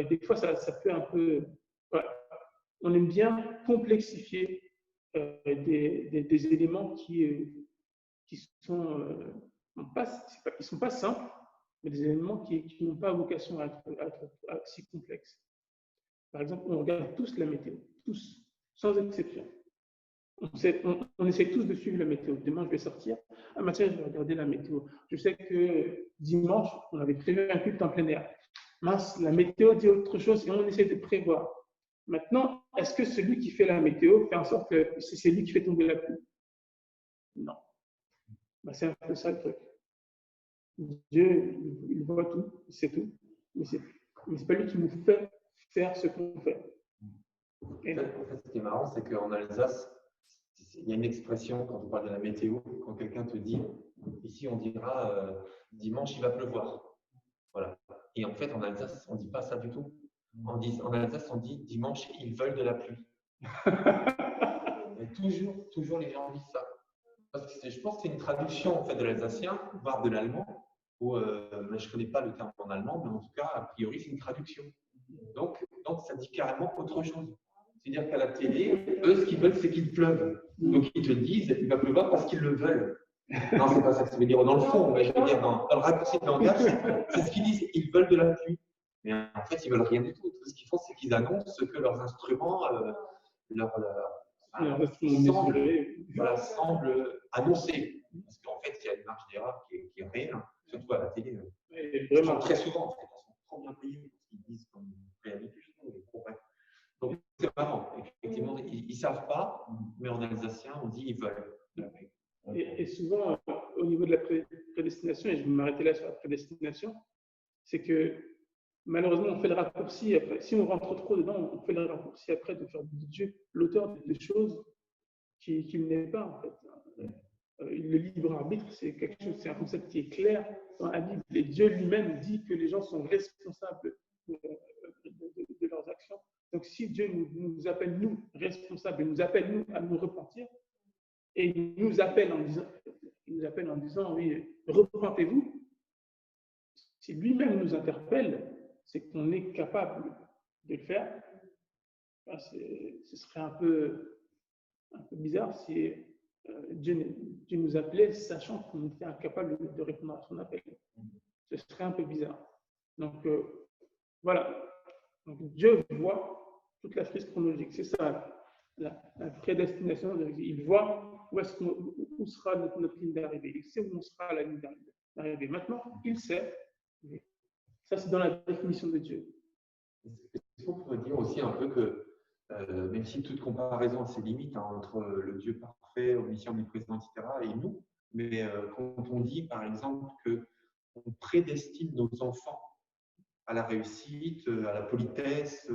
des fois ça peut un peu. On aime bien complexifier des éléments qui sont ils sont pas simples, mais des éléments qui n'ont pas vocation à être si complexes. Par exemple, on regarde tous la météo, tous, sans exception. On essaie tous de suivre la météo. Demain, je vais sortir. Tiens, je vais regarder la météo. Je sais que dimanche, on avait prévu un culte en plein air. Mince, la météo dit autre chose et on essaie de prévoir. Maintenant, est-ce que celui qui fait la météo fait en sorte que c'est lui qui fait tomber la pluie? Non. C'est un peu ça le truc. Dieu, il voit tout, il sait tout, mais ce n'est pas lui qui nous fait faire ce qu'on fait. En fait, ce qui est marrant, c'est qu'en Alsace, il y a une expression quand on parle de la météo, quand quelqu'un te dit, ici on dira dimanche il va pleuvoir. Voilà. Et en fait, en Alsace, on ne dit pas ça du tout. En Alsace, on dit dimanche ils veulent de la pluie. Et toujours les gens disent ça. Parce que je pense que c'est une traduction en fait, de l'alsacien, voire de l'allemand. Je ne connais pas le terme en allemand, mais en tout cas, a priori, c'est une traduction. Donc, ça dit carrément autre chose. C'est-à-dire qu'à la télé, eux, ce qu'ils veulent, c'est qu'il pleuve. Donc, ils te disent qu'il va pleuvoir parce qu'ils le veulent. Non, c'est pas ça que ça veut dire dans le fond, mais je veux dire, dans le raccourci de langage, c'est ce qu'ils disent. Ils veulent de la pluie. Mais en fait, ils ne veulent rien du tout. Tout ce qu'ils font, c'est qu'ils annoncent ce que leurs instruments, semblent annoncer. Parce qu'en fait, il y a une marge d'erreur qui est réelle, surtout à la télé. Vraiment très souvent, en fait, elles sont trop bien payées parce qu'ils disent comme réalité. Donc, c'est marrant. Effectivement, ils ne savent pas, mais en alsacien, on dit ils veulent. Et souvent, au niveau de la prédestination, et je vais m'arrêter là sur la prédestination, c'est que malheureusement, on fait le raccourci après. Si on rentre trop dedans, on fait le raccourci après de faire de Dieu l'auteur de choses qu'il n'est pas, en fait. Le libre arbitre, c'est quelque chose, c'est un concept qui est clair dans la Bible. Et Dieu lui-même dit que les gens sont responsables de leurs actions. Donc, si Dieu nous appelle, nous, responsables, il nous appelle, nous, à nous repentir, et il nous appelle en disant oui, repentez-vous, si lui-même nous interpelle, c'est qu'on est capable de le faire. Ce serait un peu bizarre si Dieu nous appelait sachant qu'on était incapable de répondre à son appel. Ce serait un peu bizarre. Donc, voilà. Donc, Dieu voit toute la frise chronologique. C'est ça, la prédestination. Il voit où sera notre ligne d'arrivée. Il sait où on sera à la ligne d'arrivée. Maintenant, il sait. Ça, c'est dans la définition de Dieu. Est-ce qu'on pourrait dire aussi un peu que, même si toute comparaison a ses limites entre le Dieu parfait, omniscient, omniprésent, etc., et nous, mais quand on dit, par exemple, qu'on prédestine nos enfants à la réussite, à la politesse,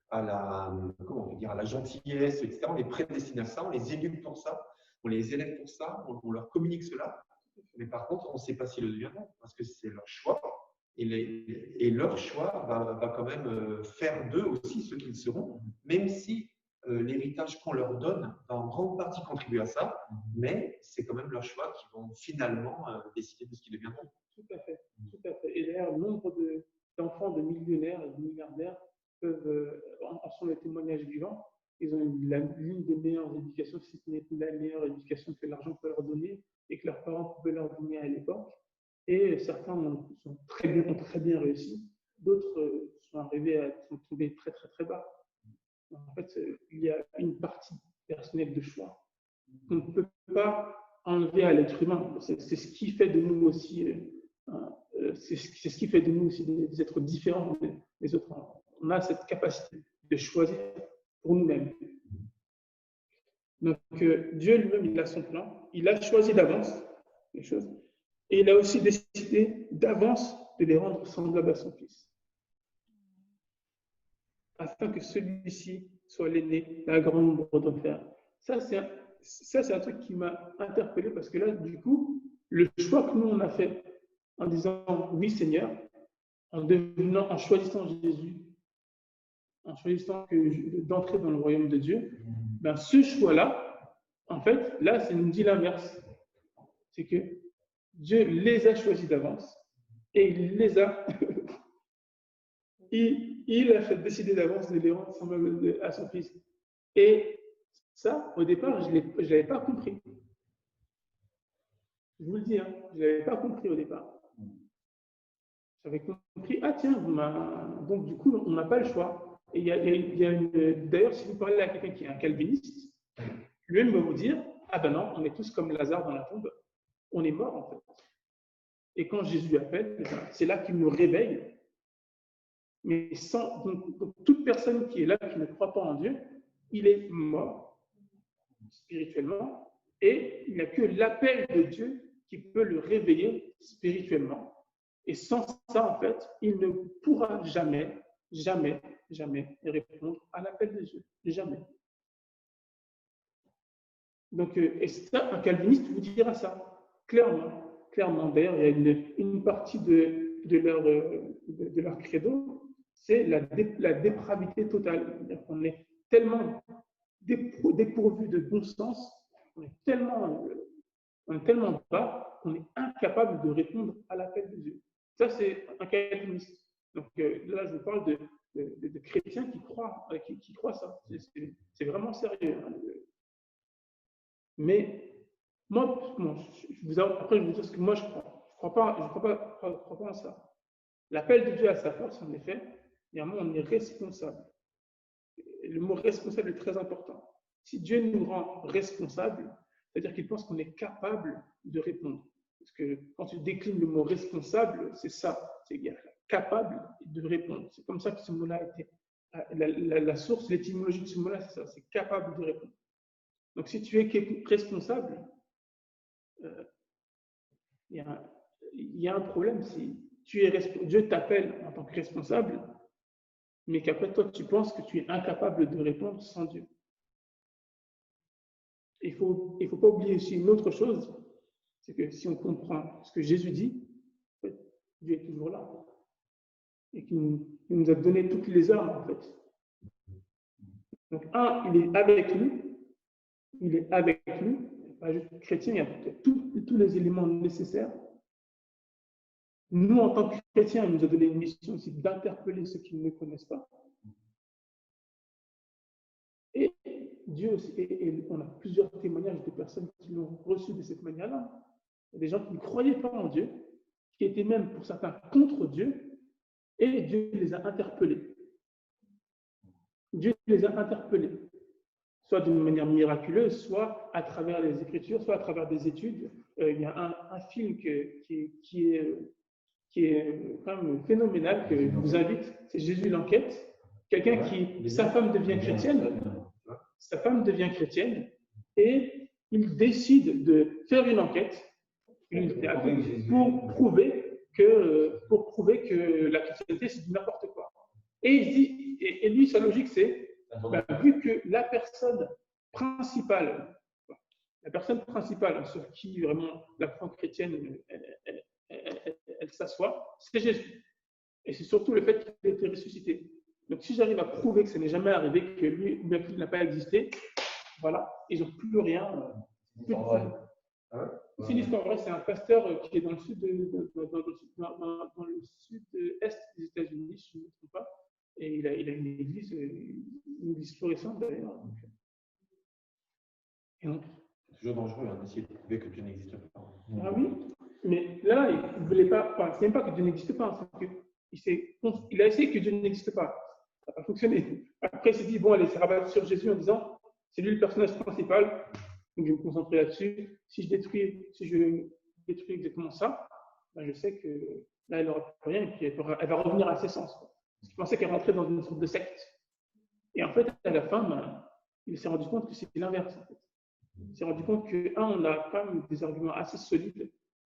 à la gentillesse, etc., on les prédestine à ça, on les éduque pour ça, on les élève pour ça, on leur communique cela, mais par contre, on ne sait pas s'ils le deviendront, parce que c'est leur choix. Et leur choix va quand même faire d'eux aussi ce qu'ils seront, même si l'héritage qu'on leur donne va en grande partie contribuer à ça, mais c'est quand même leur choix qui vont finalement décider de ce qu'ils deviendront. Tout à fait. Et d'ailleurs, nombre d'enfants de millionnaires et de milliardaires en sont les témoignages vivants. Ils ont l'une des meilleures éducations, si ce n'est la meilleure éducation que l'argent peut leur donner et que leurs parents pouvaient leur donner à l'époque. Et certains ont très bien réussi, d'autres sont tombés très très très bas. En fait, il y a une partie personnelle de choix qu'on ne peut pas enlever à l'être humain. C'est ce qui fait de nous aussi, c'est ce qui fait de nous aussi des êtres différents des autres. On a cette capacité de choisir pour nous-mêmes. Donc Dieu lui-même, il a son plan, il a choisi d'avance les choses. Et il a aussi décidé d'avance de les rendre semblables à son Fils, afin que celui-ci soit l'aîné d'un grand nombre d'enfants. Ça, c'est un truc qui m'a interpellé parce que là, du coup, le choix que nous, on a fait en disant « Oui, Seigneur », en choisissant Jésus, en choisissant d'entrer dans le royaume de Dieu, ben, ce choix-là, en fait, là, ça nous dit l'inverse. C'est que Dieu les a choisis d'avance et il a fait décider d'avance de les rendre semblables à son Fils. Et ça, au départ, je ne l'avais pas compris. Je vous le dis, hein, je ne l'avais pas compris au départ. J'avais compris, ah tiens, donc du coup, on n'a pas le choix. Et d'ailleurs, si vous parlez à quelqu'un qui est un calviniste, lui-même va vous dire, ah ben non, on est tous comme Lazare dans la tombe. On est mort en fait. Et quand Jésus appelle, c'est là qu'il nous réveille. Mais donc, toute personne qui est là, qui ne croit pas en Dieu, il est mort spirituellement et il n'y a que l'appel de Dieu qui peut le réveiller spirituellement. Et sans ça, en fait, il ne pourra jamais répondre à l'appel de Dieu. Jamais. Donc, et ça, un calviniste vous dira ça, clairement. Clairement. D'ailleurs, il y a une partie de leur credo, c'est la dépravité totale. C'est-à-dire qu'on est tellement dépourvu de bon sens, on est tellement bas qu'on est incapable de répondre à l'appel de Dieu. Ça, c'est un calviniste. Donc là, je parle de chrétiens qui croient ça. C'est vraiment sérieux. Hein. Mais moi, après, je vous dire ce que moi je crois. Je crois pas en ça. L'appel de Dieu à sa force, en effet, il y a un moment, on est responsable. Le mot responsable est très important. Si Dieu nous rend responsables, c'est-à-dire qu'il pense qu'on est capable de répondre. Parce que quand tu déclines le mot responsable, c'est ça, c'est capable de répondre. C'est comme ça que ce mot-là a été. La source, l'étymologie de ce mot-là, c'est ça, c'est capable de répondre. Donc si tu es responsable, il y a un problème. Si Dieu t'appelle en tant que responsable, mais qu'après toi, tu penses que tu es incapable de répondre sans Dieu. Il ne faut pas oublier aussi une autre chose, c'est que si on comprend ce que Jésus dit, en fait, Dieu est toujours là. Et qu'il nous a donné toutes les armes, en fait. Donc, il est avec nous. Il est avec nous. Pas juste chrétien, il y a tous les éléments nécessaires. Nous, en tant que chrétiens, il nous a donné une mission aussi d'interpeller ceux qui ne connaissent pas. Et Dieu aussi, et on a plusieurs témoignages de personnes qui l'ont reçu de cette manière-là. Il y a des gens qui ne croyaient pas en Dieu, qui étaient même pour certains contre Dieu, et Dieu les a interpellés. Dieu les a interpellés, soit d'une manière miraculeuse, soit à travers les Écritures, soit à travers des études. Il y a un film qui est quand même phénoménal, que je vous invite, c'est Jésus l'enquête. Quelqu'un sa femme devient chrétienne, et il décide de faire une enquête pour prouver que la chrétienté, c'est n'importe quoi. Et il dit, et lui, sa logique, c'est, vu que la personne principale sur qui vraiment la foi chrétienne, elle s'assoit, c'est Jésus. Et c'est surtout le fait qu'il ait été ressuscité. Donc, si j'arrive à prouver que ça n'est jamais arrivé, que lui, même qu'il n'a pas existé, voilà, ils n'ont plus rien. C'est une histoire vraie, c'est un pasteur qui est dans le sud-est des États-Unis, si je ne me trompe pas. Et il a une église florissante d'ailleurs. C'est toujours dangereux d'essayer de prouver que Dieu n'existe pas. Ah oui, mais là, il ne voulait pas, c'est même pas que Dieu n'existe pas, c'est qu'il a essayé que Dieu n'existe pas. Ça n'a pas fonctionné. Après, il s'est dit, bon, allez, c'est rabattu sur Jésus en disant, c'est lui le personnage principal, donc je vais me concentrer là-dessus. Si je détruis exactement ça, ben je sais que là, elle n'aura plus rien et puis elle va revenir à ses sens. Parce qu'il pensait qu'elle rentrait dans une sorte de secte. Et en fait, à la fin, ben, il s'est rendu compte que c'était l'inverse. En fait. Il s'est rendu compte on a quand même des arguments assez solides,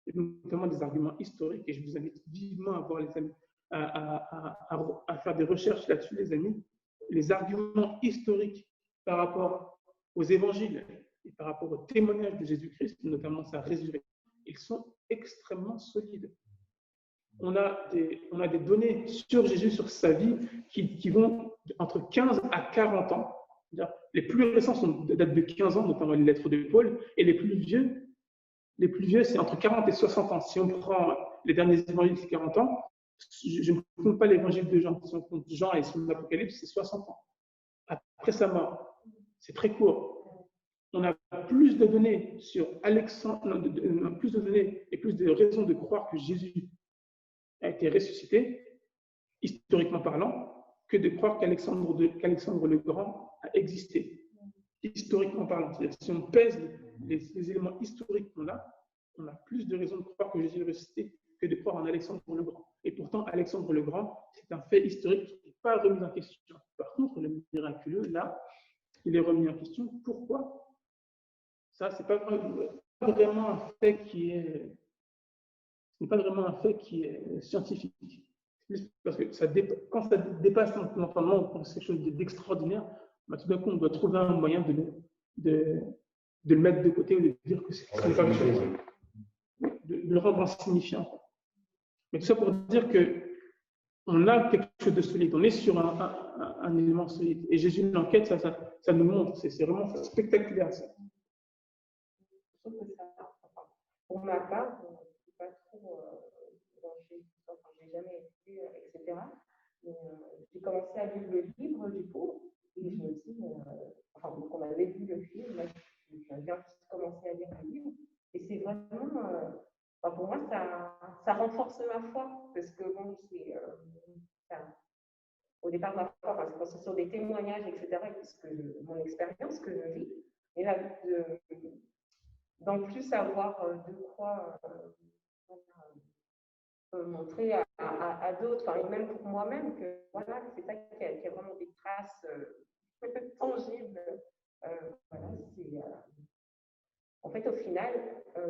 et notamment des arguments historiques, et je vous invite vivement à voir les amis, à faire des recherches là-dessus, les amis. Les arguments historiques par rapport aux évangiles et par rapport au témoignage de Jésus-Christ, notamment sa résurrection, ils sont extrêmement solides. On a des données sur Jésus, sur sa vie, qui vont entre 15 à 40 ans. Les plus récents datent de 15 ans, notamment les lettres de Paul, et les plus vieux, c'est entre 40 et 60 ans. Si on prend les derniers évangiles, c'est 40 ans. Je ne compte pas l'évangile de Jean. Si on compte Jean et son Apocalypse, c'est 60 ans. Après sa mort, c'est très court. On a plus de données sur Alexandre, plus de données et plus de raisons de croire que Jésus a été ressuscité, historiquement parlant, que de croire qu'Alexandre le Grand a existé, historiquement parlant. C'est-à-dire, si on pèse les éléments historiques qu'on a, on a plus de raisons de croire que Jésus est ressuscité que de croire en Alexandre le Grand. Et pourtant, Alexandre le Grand, c'est un fait historique qui n'est pas remis en question. Par contre, le miraculeux, là, il est remis en question. Pourquoi? Ça, ce n'est pas vraiment un fait qui est... Ce n'est pas vraiment un fait qui est scientifique. Parce que quand ça dépasse l'entendement, on pense quelque chose d'extraordinaire, bah, tout d'un coup, on doit trouver un moyen de de le mettre de côté ou de dire que c'est pas quelque chose, de le rendre insignifiant. Mais tout ça pour dire que on a quelque chose de solide, on est sur un élément solide. Et Jésus l'enquête, ça nous montre, c'est vraiment spectaculaire ça. Je trouve que ça, enfin, pour ma part, je ne suis pas trop branchée, enfin, je n'ai jamais été, etc. Mais j'ai commencé à lire le livre du coup, et je me dis, enfin, donc on avait vu le film, là, je viens juste commencer à lire le livre, et c'est vraiment, enfin, pour moi, ça renforce ma foi, parce que bon, c'est, au départ, ma foi, enfin, c'est construit sur des témoignages, etc., et mon expérience que je vis, et là, d'en plus avoir de quoi montrer à d'autres, enfin, et même pour moi-même, que voilà, c'est ça qui a vraiment des traces tangibles. Voilà, en fait, au final,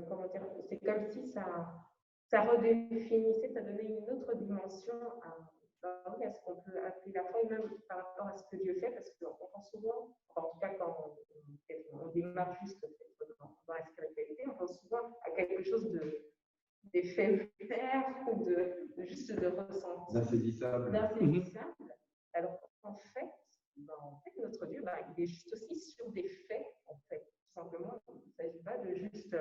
comment dire, c'est comme si ça redéfinissait, ça donnait une autre dimension à ce qu'on peut appeler la foi, et même par rapport à ce que Dieu fait, parce qu'on pense souvent, enfin, en tout cas quand on démarre juste dans la spiritualité, on pense souvent à quelque chose d'éphémère ou juste de ressenti. D'insaisissable. Alors qu'en fait, notre Dieu, il est juste aussi sur des faits, en fait. Tout simplement, il ne s'agit pas de juste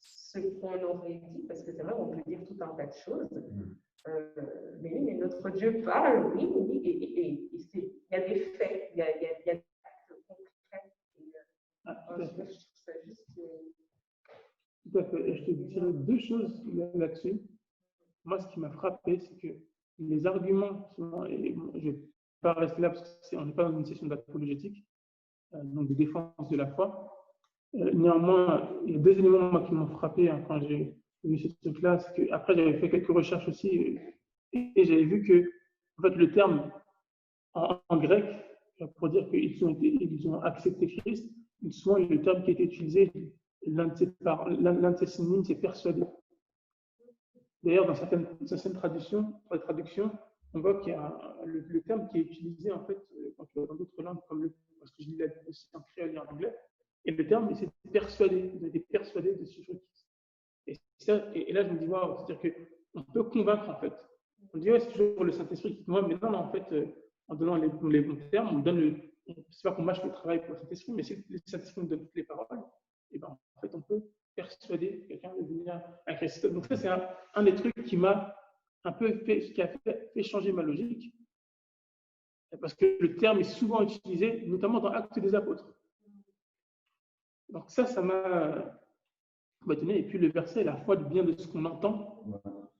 ce qu'on aurait dit, parce que c'est vrai, on peut dire tout un tas de choses. Mais oui, mais notre Dieu parle, oui, et il y a des faits, il y a des actes concrets. Je trouve ça juste. Tout à fait. Et je te dirais deux choses là-dessus. Moi, ce qui m'a frappé, c'est que les arguments, et je ne vais pas rester là parce qu'on n'est pas dans une session d'apologétique, donc de défense de la foi. Néanmoins, il y a deux éléments moi, qui m'ont frappé quand j'ai vu ce truc-là. C'est que, après, j'avais fait quelques recherches aussi et j'avais vu que en fait, le terme en grec, pour dire qu'ils ont accepté Christ, souvent le terme qui a été utilisé, l'un de ces synonymes, c'est persuadé. D'ailleurs, dans certaines traductions, on voit qu'il y a le terme qui est utilisé en fait dans d'autres langues, parce que je lis aussi en créole et en anglais, et le terme c'est persuadé. Vous avez persuadé de suivre Christ. Et là, je me dis, waouh, c'est-à-dire qu'on peut convaincre en fait. On dit, ouais, c'est toujours le Saint-Esprit qui convainc, mais non, en fait, en donnant les bons termes, on donne c'est pas qu'on mâche le travail pour le Saint-Esprit, mais si le Saint-Esprit nous donne toutes les paroles, et ben en fait, on peut persuader quelqu'un de venir à Christ. Donc ça, c'est un des trucs qui m'a un peu qui a fait changer ma logique, parce que le terme est souvent utilisé, notamment dans Actes des Apôtres. Donc ça m'a étonné. Et puis le verset, la foi vient de ce qu'on entend,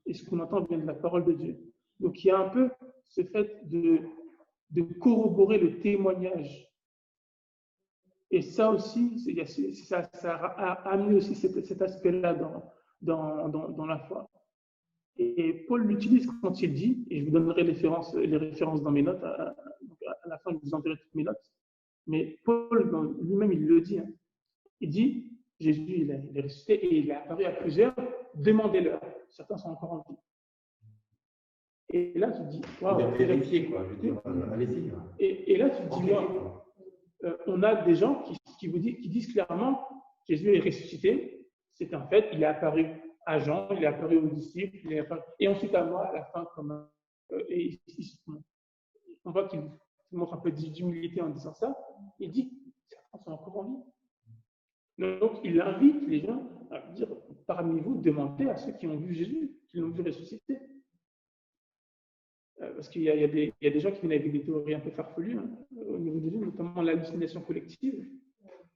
et ce qu'on entend vient de la parole de Dieu. Donc il y a un peu ce fait de corroborer le témoignage. Et ça aussi, ça a amené aussi cet aspect-là dans la foi. Et Paul l'utilise quand il dit, et je vous donnerai les références dans mes notes, à la fin je vous enverrai toutes mes notes, mais Paul lui-même il le dit, il dit, Jésus il est ressuscité et il est apparu à plusieurs, demandez-leur, certains sont encore en vie. Et là tu te dis, waouh, vérifier quoi, je veux dire, allez-y. Et là tu te dis, waouh, on a des gens qui disent clairement, Jésus est ressuscité, c'est un fait, il est apparu à Jean, il est apparu aux disciples, et ensuite à moi à la fin comme on voit qu'il montre un peu d'humilité en disant ça. Il dit certains sont encore en vie. Donc il invite les gens à dire parmi vous, demandez à ceux qui ont vu Jésus, qui l'ont vu ressusciter. Parce qu'il y a des gens qui viennent avec des théories un peu farfelues au niveau de Dieu, notamment l'hallucination collective.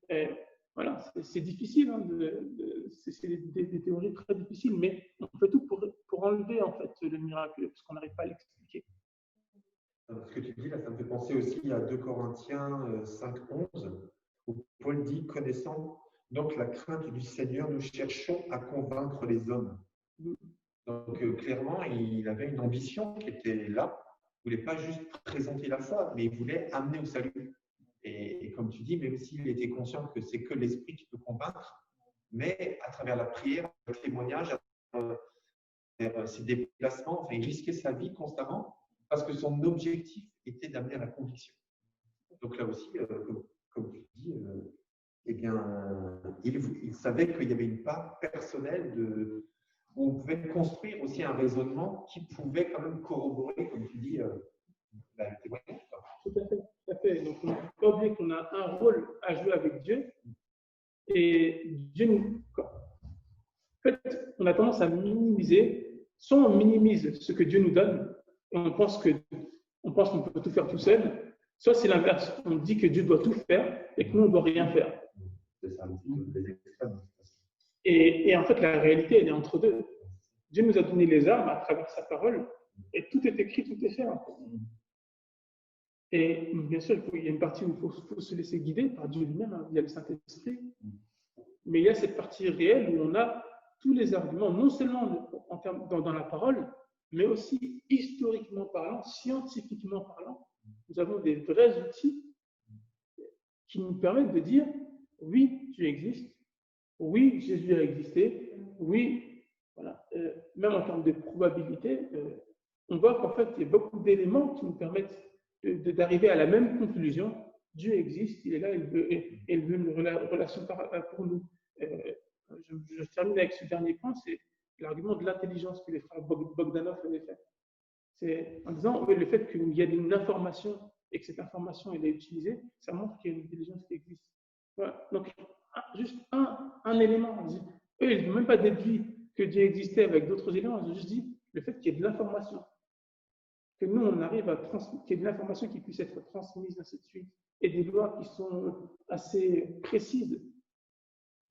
Et voilà, c'est difficile, c'est des théories très difficiles, mais on fait tout pour enlever en fait le miracle, parce qu'on n'arrive pas à l'expliquer. Ce que tu dis là, ça me fait penser aussi à 2 Corinthiens 5:11, où Paul dit, connaissant donc la crainte du Seigneur, nous cherchons à convaincre les hommes. Donc clairement, il avait une ambition qui était là. Il ne voulait pas juste présenter la foi, mais il voulait amener au salut. Et comme tu dis, même s'il était conscient que c'est que l'esprit qui peut convaincre, mais à travers la prière, le témoignage, ses déplacements, enfin, il risquait sa vie constamment parce que son objectif était d'amener à la conviction. Donc là aussi, comme tu dis, eh bien, il savait qu'il y avait une part personnelle où on pouvait construire aussi un raisonnement qui pouvait quand même corroborer, comme tu dis, le témoignage. Tout à fait, tout à fait. Donc, on ne peut pas oublier qu'on a un rôle à jouer avec Dieu. Et Dieu nous. En fait, on a tendance à minimiser. Soit on minimise ce que Dieu nous donne, et on pense qu'on peut tout faire tout seul. Soit c'est l'inverse. On dit que Dieu doit tout faire et que nous, on ne doit rien faire. C'est ça, un petit peu des extrêmes. Et en fait, la réalité, elle est entre deux. Dieu nous a donné les armes à travers sa parole, et tout est écrit, tout est fait. Et bien sûr, il y a une partie où il faut se laisser guider par Dieu lui-même, hein, il y a le Saint-Esprit. Mais il y a cette partie réelle où on a tous les arguments, non seulement en termes, dans la parole, mais aussi historiquement parlant, scientifiquement parlant. Nous avons des vrais outils qui nous permettent de dire oui, Dieu existe, oui, Jésus a existé, oui, voilà. Même en termes de probabilité, on voit qu'en fait, il y a beaucoup d'éléments qui nous permettent d'arriver à la même conclusion. Dieu existe, il est là, il veut une relation pour nous. Je termine avec ce dernier point, c'est l'argument de l'intelligence que les frères Bogdanov avaient fait. C'est en disant oui, le fait qu'il y a une information et que cette information elle est utilisée, ça montre qu'il y a une intelligence qui existe. Voilà. Donc, juste un élément. Eux, ils n'ont même pas déduit que Dieu existait avec d'autres éléments, ils ont juste dit le fait qu'il y ait de l'information. Que nous, on arrive à transmettre, qu'il y ait de l'information qui puisse être transmise, ainsi de suite, et des lois qui sont assez précises.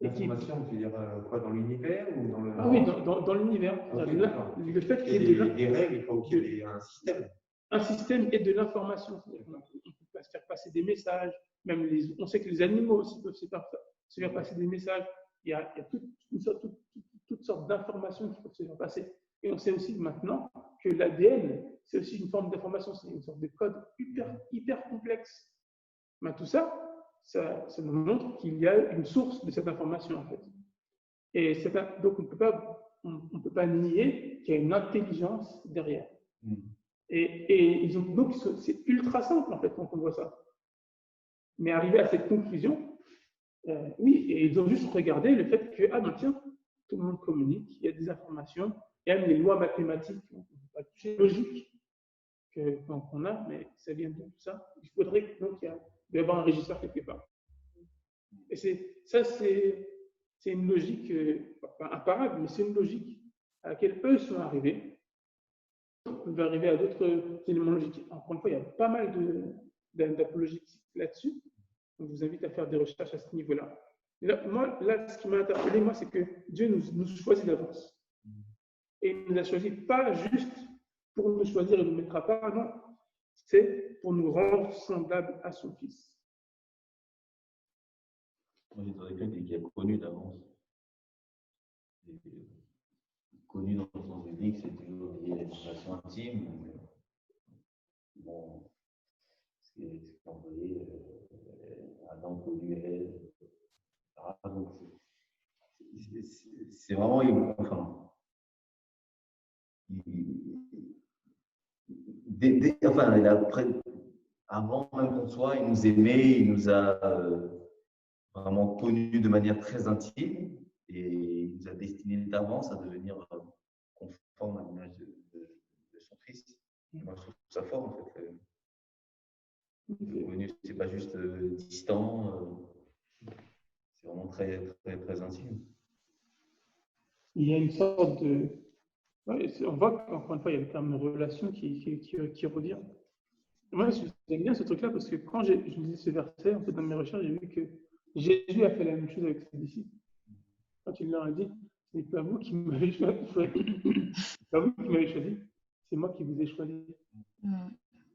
L'information, tu veux dire quoi, dans l'univers ou dans le... Ah oui, dans l'univers. Okay, le fait qu'il y ait des règles, il faut qu'il y ait un système. Un système et de l'information. On peut se faire passer des messages, même on sait que les animaux aussi peuvent se faire passer des messages. Il y a toutes sortes d'informations qui peuvent se faire passer. Et on sait aussi maintenant que l'ADN, c'est aussi une forme d'information, c'est une sorte de code hyper complexe. Mais tout ça nous montre qu'il y a une source de cette information, en fait. Et donc, on ne peut pas nier qu'il y a une intelligence derrière. Et donc, c'est ultra simple, en fait, quand on voit ça. Mais arrivé à cette conclusion, oui, et ils ont juste regardé le fait que, ben tiens, tout le monde communique, il y a des informations, il y a même les lois mathématiques, on ne peut pas toucher, logique qu'on a, mais ça vient de tout ça. Il faudrait donc il doit y avoir un régisseur quelque part. Et c'est une logique, pas imparable, mais c'est une logique à laquelle eux sont arrivés. On va arriver à d'autres éléments logiques. Encore une fois, il y a pas mal d'apologétique là-dessus. Donc, je vous invite à faire des recherches à ce niveau-là. Là, ce qui m'a interpellé, moi, c'est que Dieu nous choisit d'avance. Et il ne nous a choisi pas juste pour nous choisir et nous mettre à part, non. C'est pour nous rendre semblables à son Fils. Moi, j'ai quelqu'un qui a connu d'avance. Connu dans le sens biblique, c'est toujours lié à une relation intime. Bon, c'est envoyé Adam connu Ève. C'est vraiment, enfin, avant même qu'on soit, il nous aimait, il nous a vraiment connus de manière très intime et il nous a destinés d'avance à devenir conformes à l'image de son Fils. Moi, je trouve ça fort, en fait. Le connu, c'est pas juste distant, c'est vraiment très, très, très intime. Il y a une sorte de... on voit qu'encore une fois, il y a le terme relation qui revient. Moi, j'aime bien ce truc-là parce que quand je lisais ce verset, en fait, dans mes recherches, j'ai vu que Jésus a fait la même chose avec ses disciples. Quand il leur a dit, ce n'est pas vous qui m'avez choisi, c'est moi qui vous ai choisi.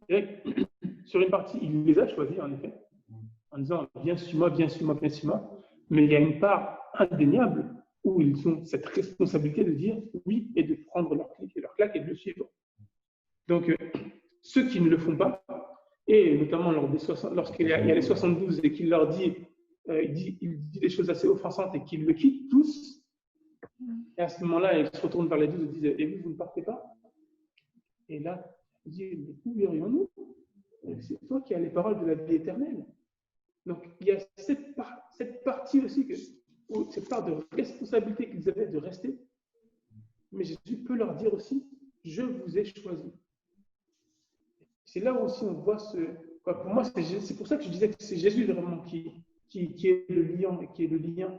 Et sur une partie, il les a choisis, en effet, en disant, viens sur moi, viens sur moi, viens sur moi. Mais il y a une part indéniable où ils ont cette responsabilité de dire oui et de prendre leur claque et de le suivre. Donc, ceux qui ne le font pas, et notamment lorsqu'il y a les 72 et qu'il leur dit, il dit des choses assez offensantes et qu'ils le quittent tous, et à ce moment-là, ils se retournent vers les 12 et disent, et vous ne partez pas? Et là, il dit, mais où irions-nous? C'est toi qui as les paroles de la vie éternelle. Donc, il y a cette partie aussi, cette part de responsabilité qu'ils avaient de rester. Mais Jésus peut leur dire aussi, je vous ai choisi. C'est là aussi on voit pour moi, c'est pour ça que je disais que c'est Jésus vraiment qui est le liant et qui est le lien.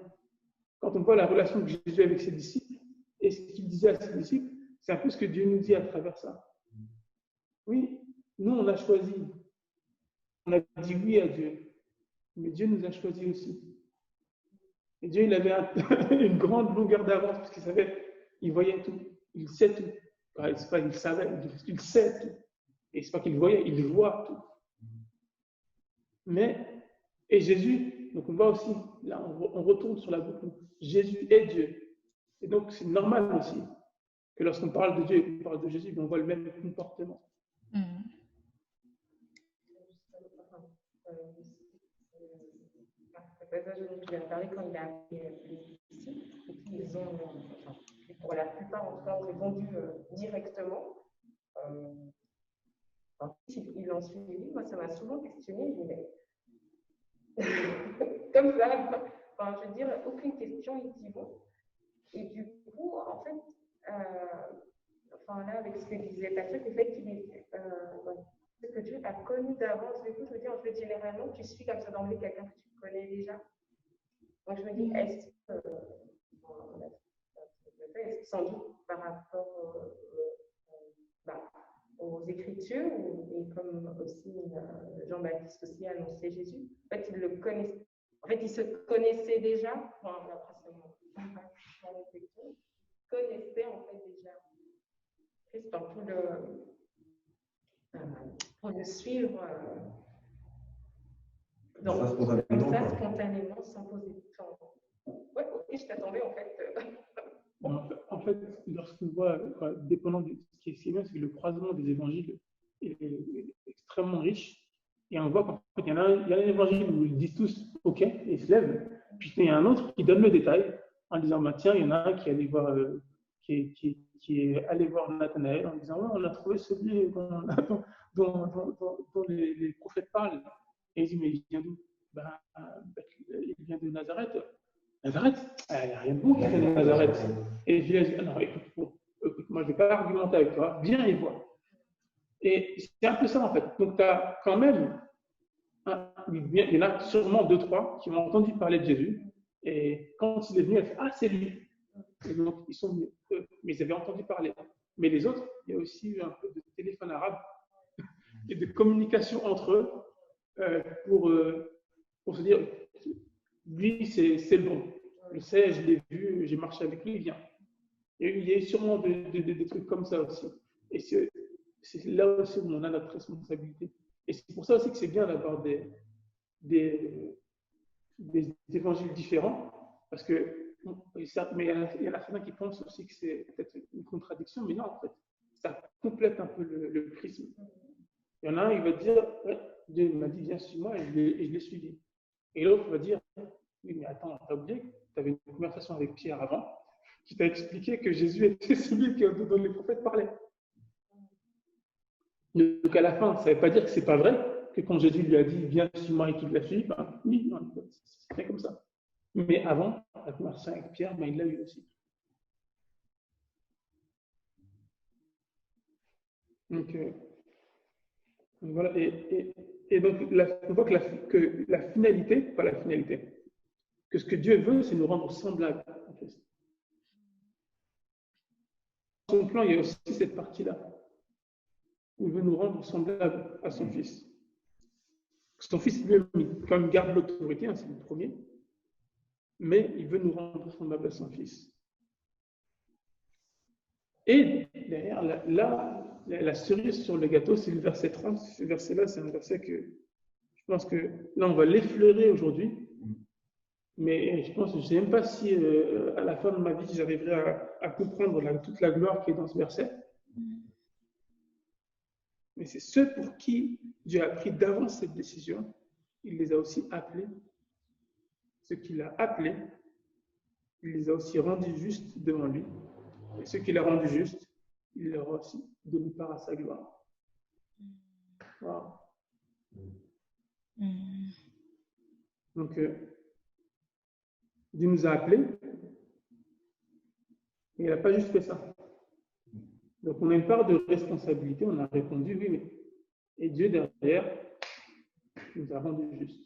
Quand on voit la relation de Jésus avec ses disciples et ce qu'il disait à ses disciples, c'est un peu ce que Dieu nous dit à travers ça. Oui, nous on a choisi. On a dit oui à Dieu. Mais Dieu nous a choisis aussi. Et Dieu, il avait une grande longueur d'avance parce qu'il savait, il voyait tout, il sait tout. Enfin, c'est pas il savait, il sait tout. Et c'est pas qu'il voyait, il voit tout. Et Jésus, donc on voit aussi, là on retourne sur la boucle, Jésus est Dieu. Et donc c'est normal aussi que lorsqu'on parle de Dieu et qu'on parle de Jésus, on voit le même comportement. Le passage dont tu viens de parler, quand il a appelé les disciples, ils ont, pour la plupart en tout cas, répondu directement. Ils l'ont suivi. Moi, ça m'a souvent questionné. Je disais, comme ça, enfin, je veux dire, aucune question, ils y vont. Et du coup, en fait, là, avec ce que disait Patrick, le fait qu'il est. Ce que Dieu a connu d'avance, du coup, je me dis, en fait, généralement, tu suis comme ça d'emblée quelqu'un que tu connais déjà. Donc, je me dis, est-ce que, sans doute par rapport aux Écritures, et comme aussi Jean-Baptiste aussi a annoncé Jésus, en fait, il le connaissait. En fait, il se connaissait déjà, connaissait en fait déjà Christ pour le suivre comme ça, spontanément, sans poser de temps. Ouais, ok, je t'attendais en fait. En fait, lorsqu'on voit, dépendant de ce qui est bien, c'est que le croisement des évangiles est extrêmement riche. Et on voit qu'en fait, il y a un évangile où ils disent tous OK, et ils se lèvent. Puis il y a un autre qui donne le détail en disant tiens, il y en a un qui est allé voir, qui est allé voir Nathanaël en disant on a trouvé celui dont les prophètes parlent. Et il dit mais il vient d'où? Il vient de Nazareth. Nazareth, il n'y a rien de bon qui vient de Nazareth. Et Jésus a dit non, écoute, moi je ne vais pas argumenter avec toi, viens et vois. Et c'est un peu ça en fait. Donc tu as quand même, il y en a sûrement 2-3 qui ont entendu parler de Jésus. Et quand il est venu, elle fait ah, c'est lui. Et donc ils sont venus, mais ils avaient entendu parler. Mais les autres, il y a aussi eu un peu de téléphone arabe et de communication entre eux pour se dire lui, c'est le bon. Je sais, je l'ai vu, j'ai marché avec lui, il vient. Et il y a sûrement des trucs comme ça aussi. Et c'est là aussi où on a notre responsabilité. Et c'est pour ça aussi que c'est bien d'avoir des évangiles différents. Parce que, mais il y en a certains qui pensent aussi que c'est peut-être une contradiction, mais non, en fait, ça complète un peu le prisme. Il y en a un, il va dire, ouais, Dieu m'a dit, viens, suis-moi, et je l'ai suivi. Et l'autre va dire, oui, mais attends, t'as oublié que tu avais une conversation avec Pierre avant, qui t'a expliqué que Jésus était celui dont les prophètes parlaient. Donc à la fin, ça ne veut pas dire que ce n'est pas vrai, que quand Jésus lui a dit, viens, suis-moi et qu'il l'a suivi, oui, c'est bien comme ça. Mais avant, la conversation avec Pierre, il l'a eu aussi. Donc voilà, et donc on voit que la finalité, pas la finalité, que ce que Dieu veut, c'est nous rendre semblables à Christ. Dans son plan, il y a aussi cette partie-là. Il veut nous rendre semblables à son Fils. Son Fils, lui-même, quand même garde l'autorité, c'est le premier, mais il veut nous rendre semblables à son Fils. Et derrière, la cerise sur le gâteau, c'est le verset 30. Ce verset-là, c'est un verset que je pense que là, on va l'effleurer aujourd'hui. Mais je pense, je ne sais même pas si à la fin de ma vie, j'arriverai à comprendre toute la gloire qui est dans ce verset. Mais c'est ceux pour qui Dieu a pris d'avance cette décision, il les a aussi appelés. Ceux qu'il a appelés, il les a aussi rendus justes devant lui. Et ceux qu'il a rendus justes, il leur a aussi donné part à sa gloire. Wow. Donc, Dieu nous a appelés, mais il n'a pas juste fait ça. Donc, on a une part de responsabilité. On a répondu oui, mais et Dieu derrière nous a rendus justes.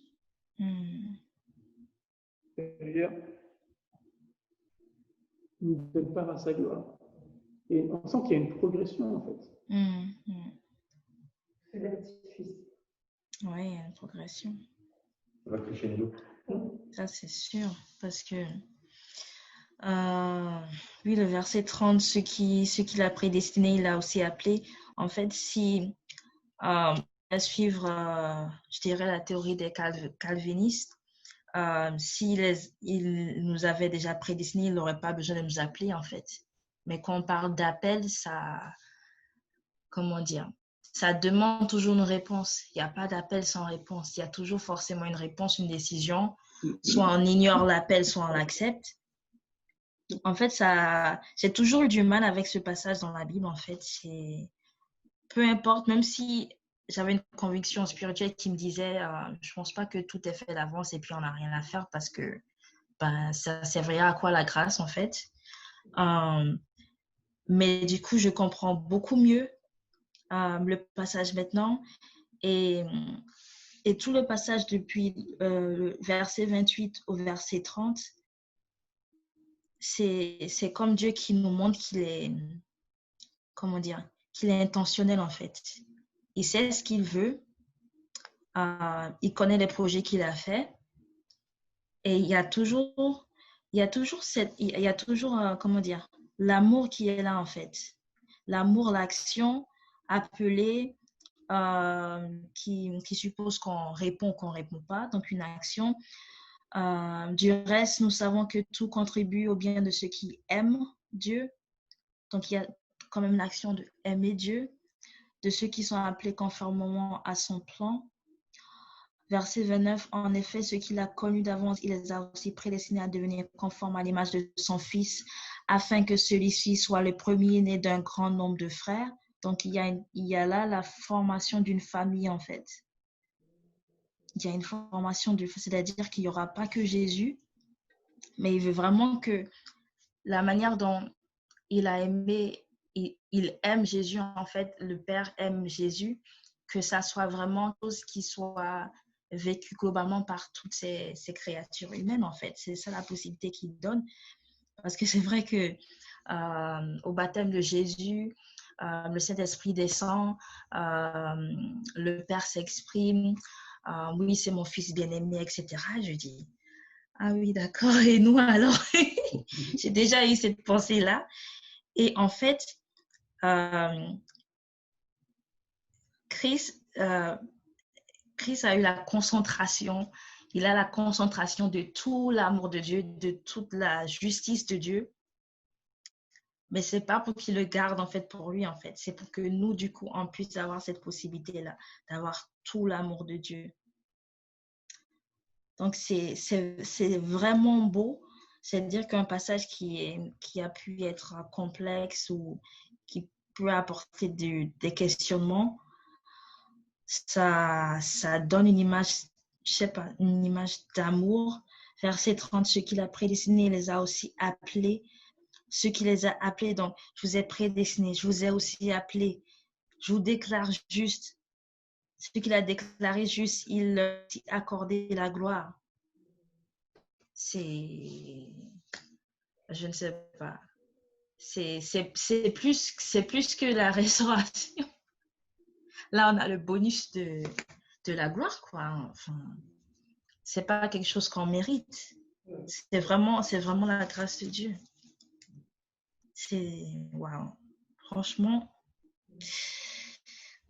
Derrière, il nous donne part à sa gloire. Et on sent qu'il y a une progression, en fait. C'est l'artifice. Oui, il y a une progression. Ça va crescendo. Ça, c'est sûr. Parce que, oui, le verset 30, ce qu'il a prédestiné, il a aussi appelé. En fait, si on va suivre, je dirais, la théorie des calvinistes, s'il nous avait déjà prédestiné, il n'aurait pas besoin de nous appeler, en fait. Mais quand on parle d'appel, ça, comment dire, ça demande toujours une réponse. Il n'y a pas d'appel sans réponse. Il y a toujours forcément une réponse, une décision. Soit on ignore l'appel, soit on l'accepte. En fait, j'ai toujours eu du mal avec ce passage dans la Bible, en fait. Peu importe, même si j'avais une conviction spirituelle qui me disait, je ne pense pas que tout est fait d'avance et puis on n'a rien à faire parce que ça servirait à quoi la grâce, en fait. Mais du coup, je comprends beaucoup mieux le passage maintenant et tout le passage depuis le verset 28 au verset 30, c'est comme Dieu qui nous montre qu'il est, comment dire, qu'il est intentionnel en fait. Il sait ce qu'il veut, il connaît les projets qu'il a faits et il y a toujours comment dire, l'amour qui est là en fait. L'amour, l'action appelée qui suppose qu'on répond ou qu'on ne répond pas, donc une action. Du reste, nous savons que tout contribue au bien de ceux qui aiment Dieu. Donc, il y a quand même l'action de aimer Dieu, de ceux qui sont appelés conformément à son plan. Verset 29, en effet, ceux qu'il a connus d'avance, il les a aussi prédestinés à devenir conformes à l'image de son Fils, afin que celui-ci soit le premier-né d'un grand nombre de frères. Donc, il y a là la formation d'une famille, en fait. Il y a une formation, c'est-à-dire qu'il n'y aura pas que Jésus, mais il veut vraiment que la manière dont il a aimé, il aime Jésus, en fait, le Père aime Jésus, que ça soit vraiment quelque chose qui soit vécu globalement par toutes ces créatures humaines, en fait. C'est ça la possibilité qu'il donne. Parce que c'est vrai que au baptême de Jésus, le Saint-Esprit descend, le Père s'exprime, oui, c'est mon fils bien-aimé, etc. Je dis, ah oui, d'accord, et nous alors? J'ai déjà eu cette pensée-là. Et en fait, Christ a eu la concentration, il a la concentration de tout l'amour de Dieu, de toute la justice de Dieu. Mais ce n'est pas pour qu'il le garde en fait pour lui, en fait. C'est pour que nous, du coup, on puisse avoir cette possibilité-là, d'avoir tout l'amour de Dieu. Donc, c'est vraiment beau. C'est-à-dire qu'un passage qui a pu être complexe ou qui peut apporter des questionnements, ça donne une image, je sais pas, une image d'amour. Verset 30, ceux qu'il a prédestinés, il les a aussi appelés. Ceux qui les a appelés, donc, je vous ai prédestinés, je vous ai aussi appelés. Je vous déclare juste. Ceux qu'il a déclaré juste, il leur a accordé la gloire. Je ne sais pas. C'est plus que la restauration. Là, on a le bonus de la gloire, quoi. Enfin, c'est pas quelque chose qu'on mérite. C'est vraiment la grâce de Dieu. C'est waouh. Franchement,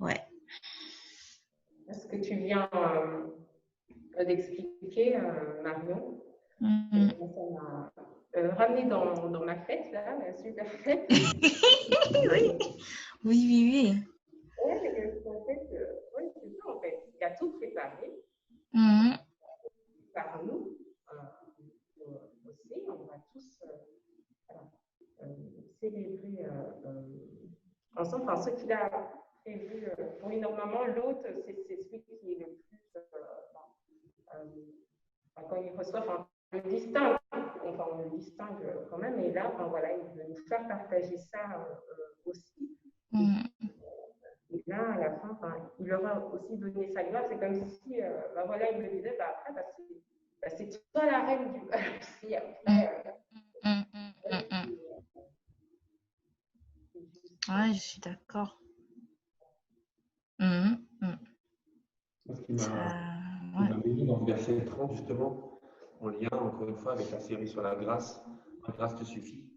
ouais. Ce que tu viens d'expliquer, Marion, ça m'a ramené dans ma fête, là, la super fête. Oui. Oui. Ouais, en fait, ouais, c'est ça, en fait. Il a tout préparé par nous aussi. On va tous célébrer ensemble. Enfin, ce qu'il a prévu. Oui, normalement, l'autre, c'est celui qui est le plus quand il reçoit, enfin, on le distingue, enfin, on le distingue quand même, et là, enfin, voilà, il veut nous faire partager ça aussi. Et là, à la fin, enfin, il leur a aussi donné sa gloire. C'est comme si, bah, voilà, il me disait, bah, après, c'est toi la reine du aussi. Après, Ouais, je suis d'accord. Ce qui m'a mis dans le verset 30, justement, en lien, encore une fois, avec la série sur la grâce te suffit,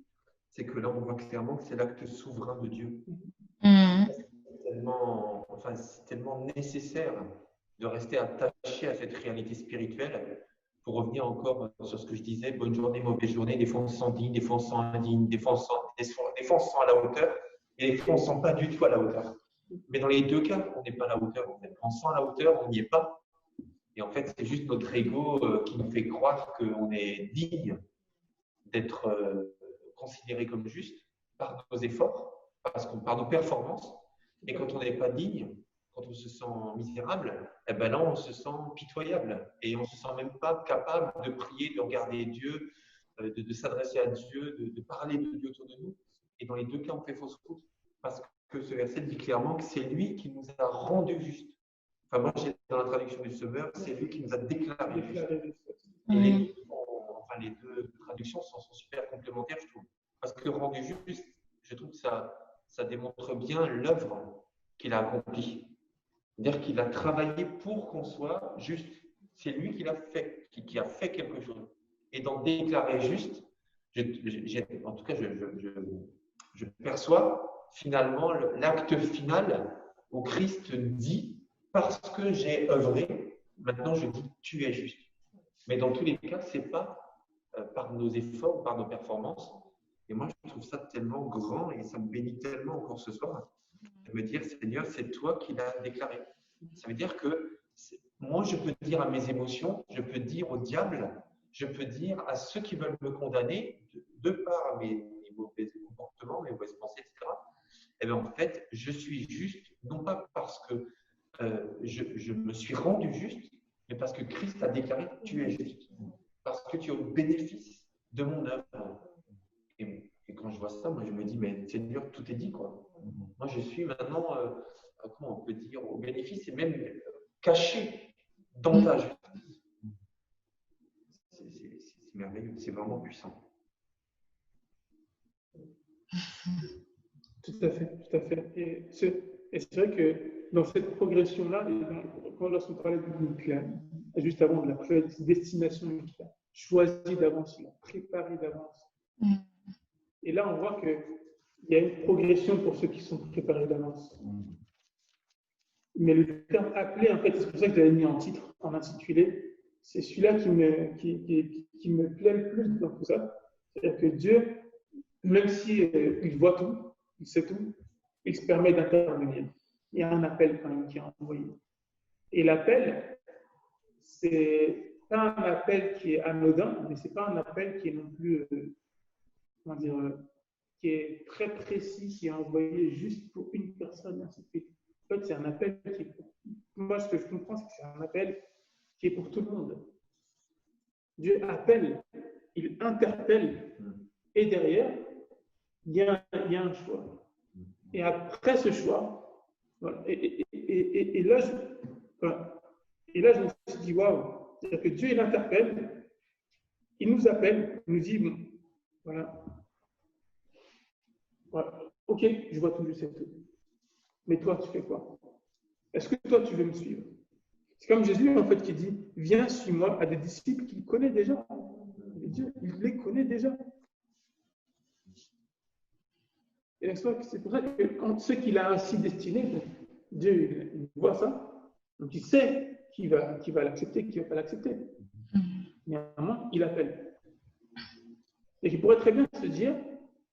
c'est que là, on voit clairement que c'est l'acte souverain de Dieu. C'est tellement nécessaire de rester attaché à cette réalité spirituelle. Pour revenir encore sur ce que je disais, bonne journée, mauvaise journée, des fois on se sent digne, des fois on se sent indigne, des fois on se sent à la hauteur, et des fois on ne se sent pas du tout à la hauteur. Mais dans les deux cas, on n'est pas à la hauteur. En fait. On se sent à la hauteur, on n'y est pas. Et en fait, c'est juste notre ego qui nous fait croire qu'on est digne d'être considéré comme juste par nos efforts, par nos performances. Et quand on n'est pas digne, quand on se sent misérable, eh ben là, on se sent pitoyable. Et on ne se sent même pas capable de prier, de regarder Dieu, de s'adresser à Dieu, de parler de Dieu autour de nous. Et dans les deux cas, on fait fausse route. Parce que ce verset dit clairement que c'est lui qui nous a rendus justes. Enfin, moi, j'ai dans la traduction du Sauveur, c'est lui qui nous a déclarés justes. Et les deux traductions sont super complémentaires, je trouve. Parce que rendu juste, je trouve que ça démontre bien l'œuvre qu'il a accomplie. C'est-à-dire qu'il a travaillé pour qu'on soit juste. C'est lui qui l'a fait, qui a fait quelque chose. Et dans déclarer juste, en tout cas, je perçois finalement l'acte final où Christ dit, parce que j'ai œuvré, maintenant je dis, tu es juste. Mais dans tous les cas, ce n'est pas par nos efforts, par nos performances. Et moi, je trouve ça tellement grand et ça me bénit tellement encore ce soir de me dire, Seigneur, c'est toi qui l'as déclaré. Ça veut dire que moi, je peux dire à mes émotions, je peux dire au diable, je peux dire à ceux qui veulent me condamner, de par mes mauvais comportements, mes mauvaises pensées, etc. Eh bien, en fait, je suis juste, non pas parce que je me suis rendu juste, mais parce que Christ a déclaré que tu es juste. Parce que tu es au bénéfice de mon œuvre. Et quand je vois ça, moi, je me dis, mais Seigneur, tout est dit, quoi. Moi, je suis maintenant, comment on peut dire, au bénéfice et même caché dans ta justice. C'est merveilleux, c'est vraiment puissant. Tout à fait, tout à fait. Et c'est vrai que dans cette progression-là, lorsqu'on parlait juste avant de la prédestination, il a choisi d'avance, il a préparé d'avance. Et là, on voit qu'il y a une progression pour ceux qui sont préparés d'avance. Mais le terme appelé, en fait, c'est pour ça que je l'avais mis en titre, en intitulé, c'est celui-là qui me plaît le plus dans tout ça. C'est-à-dire que Dieu, même s'il voit tout, il sait tout, il se permet d'intervenir. Il y a un appel quand même qui est envoyé. Et l'appel, c'est pas un appel qui est anodin, mais c'est pas un appel qui est non plus, comment dire, qui est très précis, qui est envoyé juste pour une personne, ainsi de suite. En fait, c'est un appel qui est pour... Moi, ce que je comprends, c'est que c'est un appel qui est pour tout le monde. Dieu appelle, il interpelle, et derrière, il y a un choix. Et après ce choix, voilà, et là, je me suis dit, waouh, c'est-à-dire que Dieu, il interpelle, il nous appelle, il nous dit, bon, voilà, ok, je vois tout, je sais tout. Mais toi, tu fais quoi? Est-ce que toi, tu veux me suivre? C'est comme Jésus, en fait, qui dit, viens, suis-moi, à des disciples qu'il connaît déjà. Et Dieu, il les connaît déjà. Et c'est pour ça que quand ceux qu'il a ainsi destinés, Dieu il voit ça, donc il sait qui va l'accepter, qui ne va pas l'accepter. Néanmoins, il appelle. Et il pourrait très bien se dire,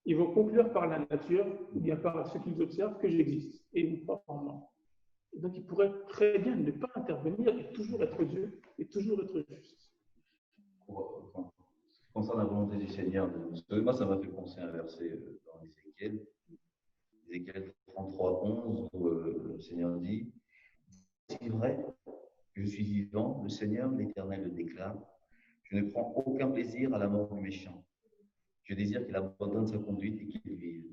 ils vont conclure par la nature, ou bien par ceux qu'ils observent, que j'existe, et pas en moi. Et donc il pourrait très bien ne pas intervenir et toujours être Dieu, et toujours être juste. Concernant la volonté du Seigneur de nous sauver, moi ça m'a fait penser à un verset dans Ézéchiel 33, 11, où le Seigneur dit, c'est vrai, je suis vivant, le Seigneur, l'Éternel le déclare, Je ne prends aucun plaisir à la mort du méchant. Je désire qu'il abandonne sa conduite et qu'il vive.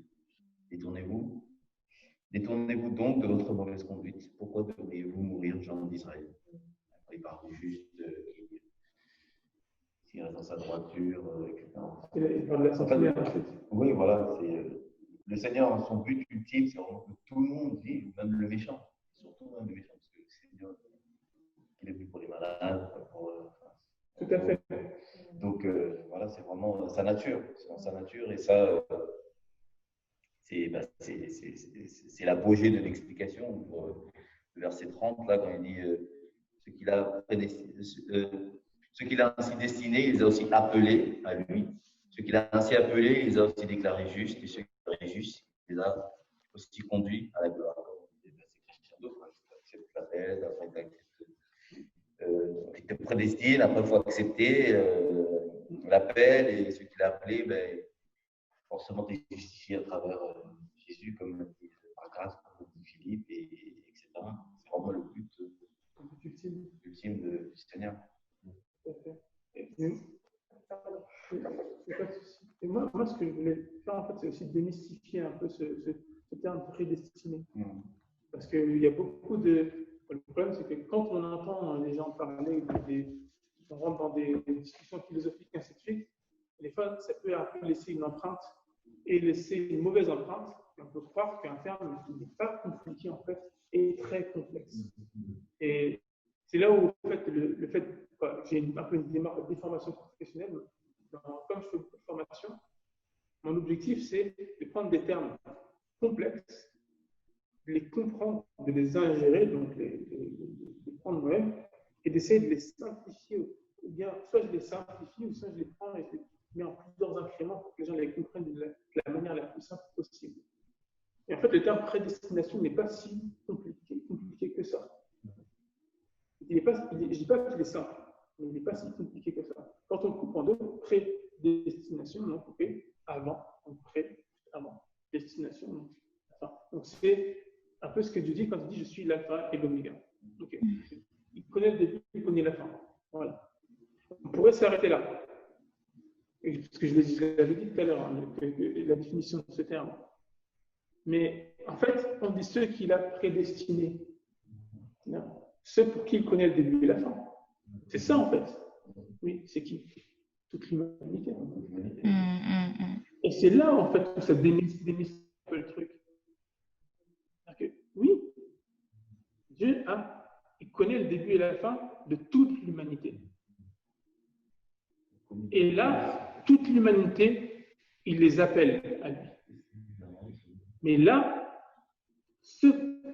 Détournez-vous. Détournez-vous donc de votre mauvaise conduite. Pourquoi devriez-vous mourir, gens d'Israël? Il parle du juste qui reste dans sa droiture, etc. Il parle de la sentinelle, en fait. Oui, voilà. Le Seigneur, son but ultime, c'est vraiment que tout le monde vive, même le méchant. Surtout même le méchant, parce que le Seigneur, il est venu pour les malades. Tout à fait. Donc, voilà, c'est vraiment sa nature. C'est dans sa nature et ça, c'est l'apogée de l'explication. Le verset 30, là, quand il dit ce qu'il a ainsi destiné, il les a aussi appelés à lui. Ce qu'il a ainsi appelés, il les a aussi déclarés justes. Et ceux qui déclarés justes, il les a aussi conduits à la gloire. C'est l'appel, après il te prédestine, après il faut accepter l'appel et ce qu'il a appelé, ben, forcément tu es justifié à travers Jésus, comme dit par grâce, comme dit Philippe, etc. C'est vraiment le but ultime du Seigneur. Tout à fait. Et moi, ce que je voulais faire, en fait, c'est aussi démystifier un peu ce terme prédestiné. Parce qu'il y a beaucoup de... Le problème, c'est que quand on entend les gens parler, on rentre dans des discussions philosophiques, ainsi de suite, des fois, ça peut un peu laisser une empreinte et laisser une mauvaise empreinte. On peut croire qu'un terme qui n'est pas compliqué, en fait, est très complexe. Et c'est là où, en fait, le fait j'ai un peu une démarche de déformation professionnelle. Comme je fais beaucoup de formation, mon objectif, c'est de prendre des termes complexes, de les comprendre, de les ingérer, donc les prendre moi-même, et d'essayer de les simplifier. Ou bien, soit je les simplifie, ou soit je les prends et je les mets en plusieurs incréments pour que les gens les comprennent de la manière la plus simple possible. Et en fait, le terme prédestination n'est pas si compliqué que ça. Je ne dis pas qu'il est simple, mais il n'est pas si compliqué que ça. Quand on coupe en deux, prédestination, on coupe avant, on pré, avant, destination, donc enfin. Donc c'est un peu ce que Dieu dit quand il dit je suis l'alpha et l'oméga. Okay. Il connaît le début, il connaît la fin. Voilà. On pourrait s'arrêter là. Parce que je l'avais dit tout à l'heure, hein, la définition de ce terme. Mais en fait, on dit ceux qu'il a prédestinés. Ceux pour qui il connaît le début et la fin. C'est ça en fait. Oui, c'est qui? Toute l'humanité. Et c'est là en fait où ça démystifie un peu le truc. Oui, Dieu il connaît le début et la fin de toute l'humanité. Et là, toute l'humanité, il les appelle à lui. Mais là,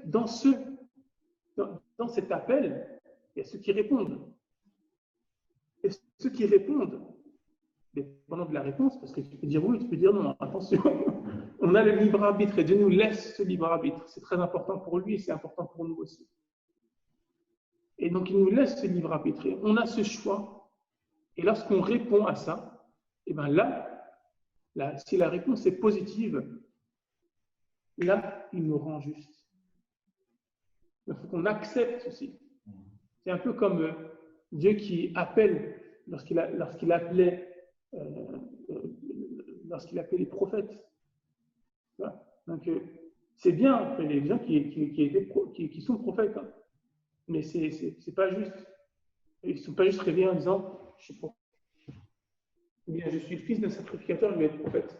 dans cet appel, il y a ceux qui répondent. Et ceux qui répondent, dépendant de la réponse, parce que tu peux dire oui, tu peux dire non, attention, on a le libre arbitre et Dieu nous laisse ce libre arbitre. C'est très important pour lui et c'est important pour nous aussi. Et donc il nous laisse ce libre arbitre. Et on a ce choix. Et lorsqu'on répond à ça, et bien là, si la réponse est positive, là, il nous rend juste. Il faut qu'on accepte ceci. C'est un peu comme Dieu qui appelle lorsqu'il appelait les prophètes. Voilà. Donc, c'est bien, il y a des gens qui sont prophètes, hein. Mais c'est pas juste. Ils ne sont pas juste réveillés en disant je suis prophète. Ou bien je suis le fils d'un sacrificateur, je vais être prophète.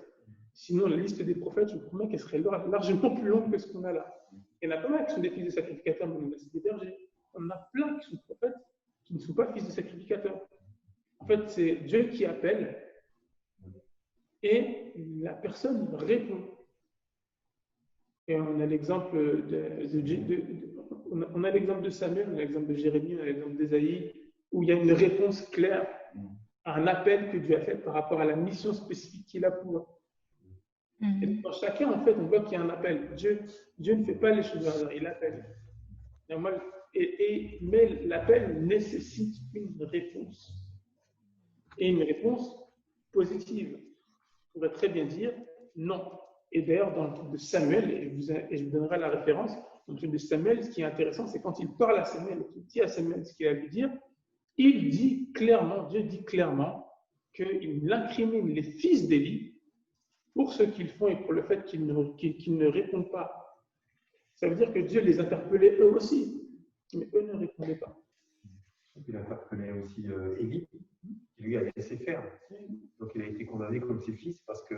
Sinon, la liste des prophètes, je vous promets qu'elle serait largement plus longue que ce qu'on a là. Il y en a pas mal qui sont des fils de sacrificateurs, mais c'est des bergers. On en a plein qui sont prophètes qui ne sont pas fils de sacrificateurs. En fait, c'est Dieu qui appelle et la personne répond. Et on a l'exemple on a l'exemple de Samuel, on a l'exemple de Jérémie, on a l'exemple d'Ésaïe, où il y a une réponse claire à un appel que Dieu a fait par rapport à la mission spécifique qu'il a pour eux. Et dans chacun, en fait, on voit qu'il y a un appel. Dieu ne fait pas les choses hasard, il appelle. Mais l'appel nécessite une réponse. Et une réponse positive. On pourrait très bien dire non. Et d'ailleurs, dans le truc de Samuel, et je vous donnerai la référence, dans le truc de Samuel, ce qui est intéressant, c'est quand il parle à Samuel, qu'il dit à Samuel ce qu'il a à lui dire, Dieu dit clairement qu'il incrimine les fils d'Élie pour ce qu'ils font et pour le fait qu'ils ne répondent pas. Ça veut dire que Dieu les interpellait eux aussi, mais eux ne répondaient pas. Il interpellait aussi Élie, qui lui a laissé faire. Donc il a été condamné comme ses fils parce que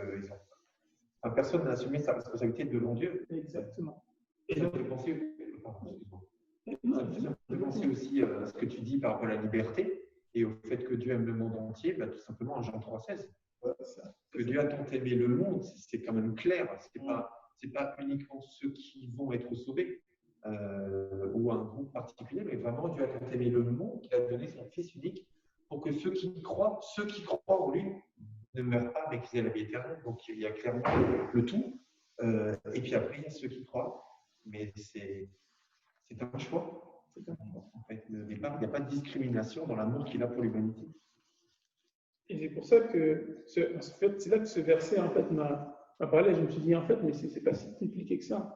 personne n'a assumé sa responsabilité devant Dieu. Exactement. Et donc, je pensais aussi à ce que tu dis par rapport à la liberté et au fait que Dieu aime le monde entier, tout simplement en Jean 3,16. Que Dieu a tant aimé le monde, c'est quand même clair. C'est pas uniquement ceux qui vont être sauvés ou un groupe particulier, mais vraiment Dieu a tant aimé le monde qu'il a donné son Fils unique pour que ceux qui croient en lui ne meurent pas, mais qu'ils aient la vie éternelle. Donc il y a clairement le tout. Et puis après, il y a ceux qui croient, mais c'est un choix. En fait, il n'y a pas de discrimination dans l'amour qu'il a pour l'humanité. Et c'est pour ça que c'est là que ce verset en fait m'a parlé. Je me suis dit en fait, mais c'est pas si compliqué que ça.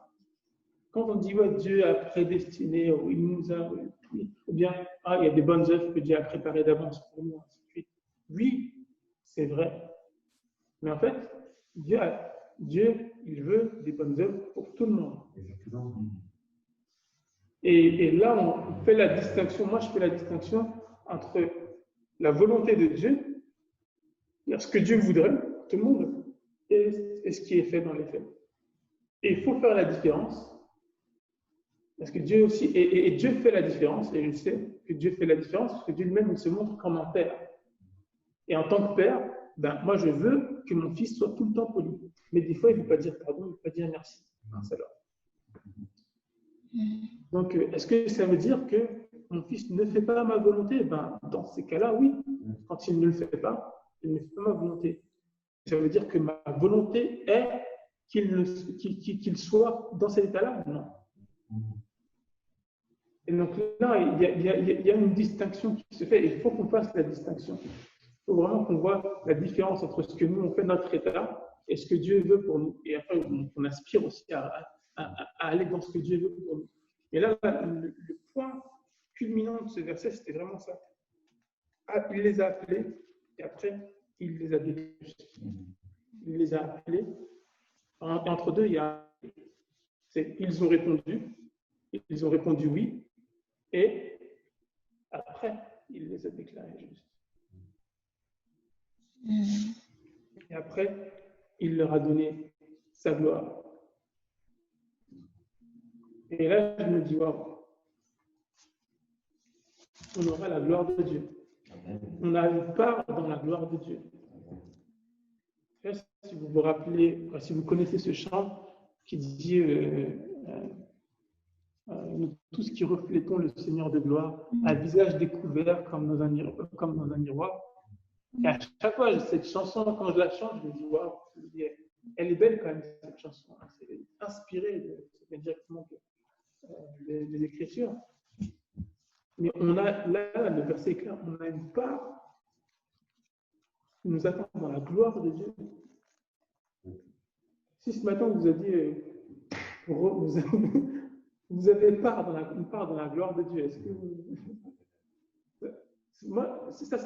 Quand on dit Dieu a prédestiné, ou il nous a, ou bien il y a des bonnes œuvres que Dieu a préparées d'avance pour nous, ainsi de suite. Oui, c'est vrai. Mais en fait, Dieu, il veut des bonnes œuvres pour tout le monde. Exactement. Et là, on fait la distinction. Moi, je fais la distinction entre la volonté de Dieu, ce que Dieu voudrait pour tout le monde, et ce qui est fait dans les faits. Et il faut faire la différence. Parce que Dieu aussi, et Dieu fait la différence, et je sais que Dieu fait la différence, parce que Dieu lui-même, il se montre comme un père. Et en tant que père, moi, je veux que mon fils soit tout le temps poli. Mais des fois, il ne veut pas dire pardon, il ne veut pas dire merci. Donc, est-ce que ça veut dire que mon fils ne fait pas ma volonté? Dans ces cas-là, oui. Quand il ne le fait pas, il ne fait pas ma volonté. Ça veut dire que ma volonté est qu'il soit dans cet état-là? Non. Et donc là, il y a une distinction qui se fait, et il faut qu'on fasse la distinction. Il faut vraiment qu'on voit la différence entre ce que nous, on fait de notre état et ce que Dieu veut pour nous. Et après, on aspire aussi à aller dans ce que Dieu veut pour nous. Et là, le point culminant de ce verset, c'était vraiment ça. Il les a appelés, et après, il les a détruits. Il les a appelés. Entre deux, ils ont répondu oui, et après, il les a déclarés justes. Et après, il leur a donné sa gloire. Et là, je me dis, waouh, on aura la gloire de Dieu. On a une part dans la gloire de Dieu. Si vous vous rappelez, si vous connaissez ce chant qui dit nous tous qui reflétons le Seigneur de gloire, à visage découvert comme dans un miroir. Et à chaque fois, cette chanson, quand je la chante, je me dis waouh, elle est belle quand même, cette chanson. C'est inspiré directement des Écritures. Mais on a là, le verset est clair, on a une part qui nous attend dans la gloire de Dieu. Si ce matin on vous a dit vous avez une part dans la gloire de Dieu, est-ce que moi, ça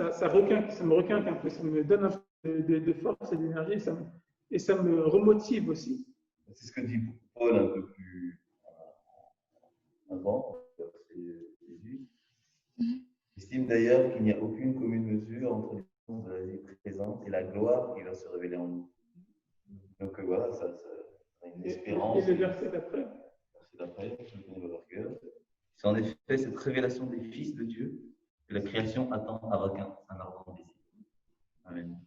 me requinque un peu, ça me donne un peu de force et d'énergie, et ça me remotive aussi. C'est ce que dit Paul un peu plus avant, Jésus. Il estime d'ailleurs qu'il n'y a aucune commune mesure entre les choses de la vie présente et la gloire qui va se révéler en nous. Donc voilà, ça a une espérance. Et le verset d'après, c'est en effet cette révélation des fils de Dieu que la création attend avec un ardent désir. Amen.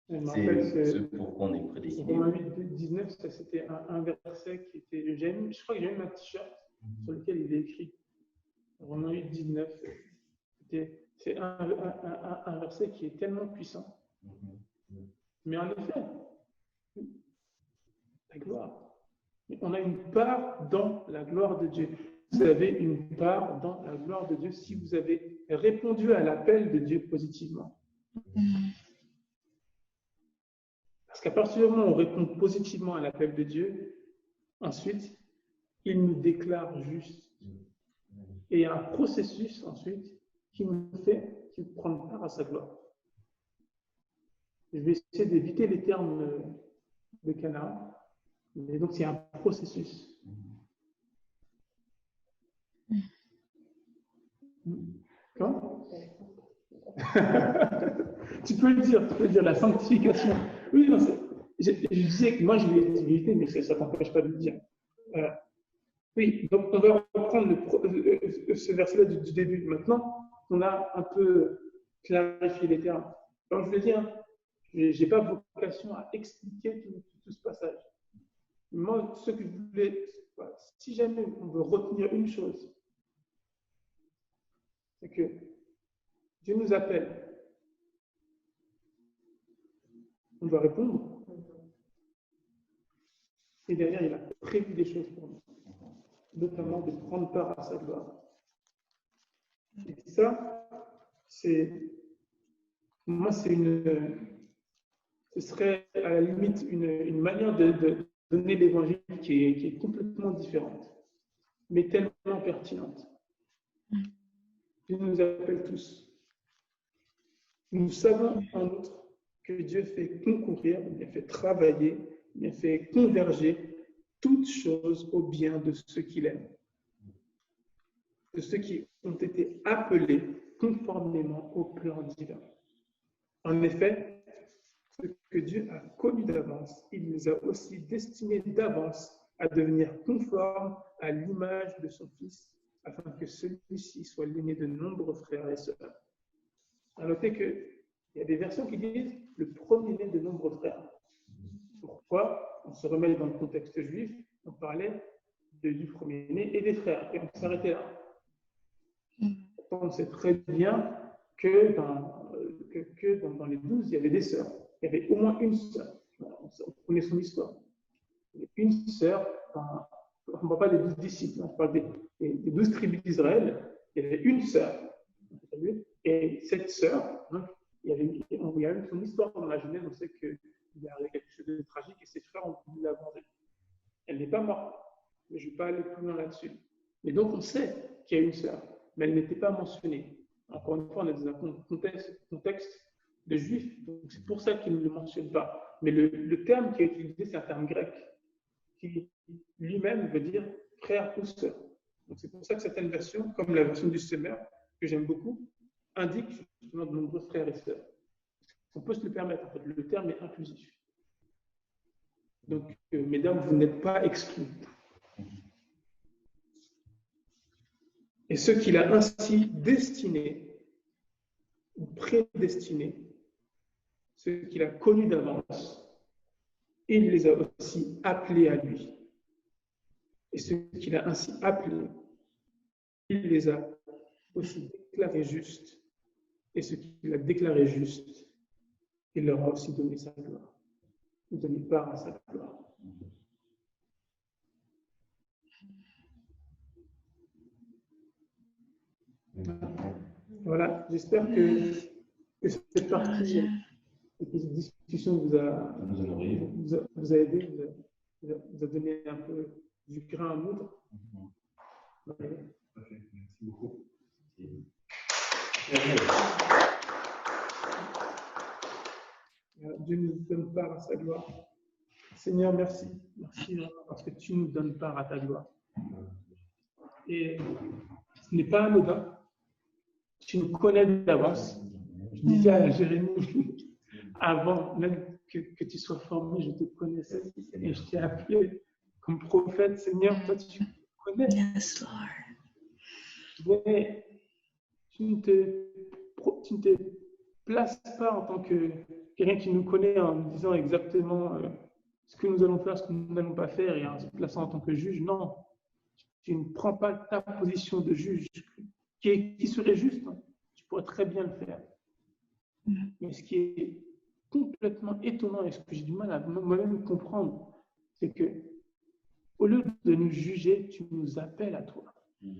C'est ce pour quoi on est prédestiné. Romains 8, 19, c'était un verset qui était. Je crois que j'ai même un t-shirt sur lequel il est écrit. Romains 8, 19. C'est un verset qui est tellement puissant. Mais en effet, la gloire. On a une part dans la gloire de Dieu. Vous avez une part dans la gloire de Dieu si vous avez répondu à l'appel de Dieu positivement. Parce qu'à partir du moment où on répond positivement à l'appel de Dieu, ensuite, il nous déclare juste. Et il y a un processus ensuite qui nous fait prendre part à sa gloire. Je vais essayer d'éviter les termes de Cana, mais donc c'est un processus. Comment? Tu peux le dire, la sanctification. Oui, non, je disais que moi je l'ai évité, mais ça ne t'empêche pas de le dire. Oui, donc on va reprendre ce verset-là du début. Maintenant, on a un peu clarifié les termes. Comme je veux dire, je n'ai pas vocation à expliquer tout ce passage. Moi, ce que je voulais, si jamais on veut retenir une chose, c'est que Dieu nous appelle. On doit répondre. Et derrière, il a prévu des choses pour nous, notamment de prendre part à sa gloire. Et ça, moi, ce serait à la limite une manière de donner l'évangile qui est complètement différente, mais tellement pertinente. Dieu nous appelle tous. Nous savons en outre que Dieu fait concourir, il fait travailler, il fait converger toutes choses au bien de ceux qu'il aime, de ceux qui ont été appelés conformément au plan divin. En effet, ce que Dieu a connu d'avance, il nous a aussi destinés d'avance à devenir conformes à l'image de son Fils, afin que celui-ci soit l'aîné de nombreux frères et sœurs. À noter qu'il y a des versions qui disent le premier-né de nombreux frères. Pourquoi? On se remet dans le contexte juif, on parlait du premier-né et des frères, et on s'arrêtait là. On sait très bien que dans les 12, il y avait des sœurs. Il y avait au moins une sœur. On connaît son histoire. Il y avait une sœur, on ne parle pas des 12 disciples, on parle des 12 tribus d'Israël. Il y avait une sœur. Et cette sœur, il y a eu son histoire dans la Genèse, on sait qu'il y a quelque chose de tragique et ses frères ont voulu la venger. Elle n'est pas morte, mais je ne vais pas aller plus loin là-dessus. Et donc on sait qu'il y a une sœur, mais elle n'était pas mentionnée. Encore une fois, on est dans un contexte de juif, donc c'est pour ça qu'il ne le mentionne pas. Mais le terme qui est utilisé, c'est un terme grec, qui lui-même veut dire frère ou sœur. Donc c'est pour ça que certaines versions, comme la version du Semeur, que j'aime beaucoup, indiquent justement de nombreux frères et sœurs. On peut se le permettre, en fait, le terme est inclusif. Donc, mesdames, vous n'êtes pas exclus. Et ceux qu'il a ainsi destinés, ou prédestinés, ceux qu'il a connus d'avance, il les a aussi appelés à lui. Et ceux qu'il a ainsi appelés, il les a aussi déclarés justes. Et ceux qu'il a déclarés justes, il leur a aussi donné sa gloire. Donné part à sa gloire. Voilà, j'espère que cette partie, cette discussion vous a aidé, vous a donné un peu du grain à moudre. Merci beaucoup. Dieu nous donne part à sa gloire. Seigneur, merci. Merci parce que tu nous donnes part à ta gloire. Et ce n'est pas anodin. Tu nous connais d'avance. Je disais à Jérémie, avant même que tu sois formé, je te connaissais et je t'ai appelé comme prophète. Seigneur, toi, tu me connais. Yes, Lord. Mais tu ne te places pas en tant que quelqu'un qui nous connaît en nous disant exactement ce que nous allons faire, ce que nous n'allons pas faire et en se plaçant en tant que juge. Non, tu ne prends pas ta position de juge qui serait juste. Hein. Tu pourrais très bien le faire. Mais ce qui est complètement étonnant et ce que j'ai du mal à moi-même comprendre, c'est que au lieu de nous juger, tu nous appelles à toi.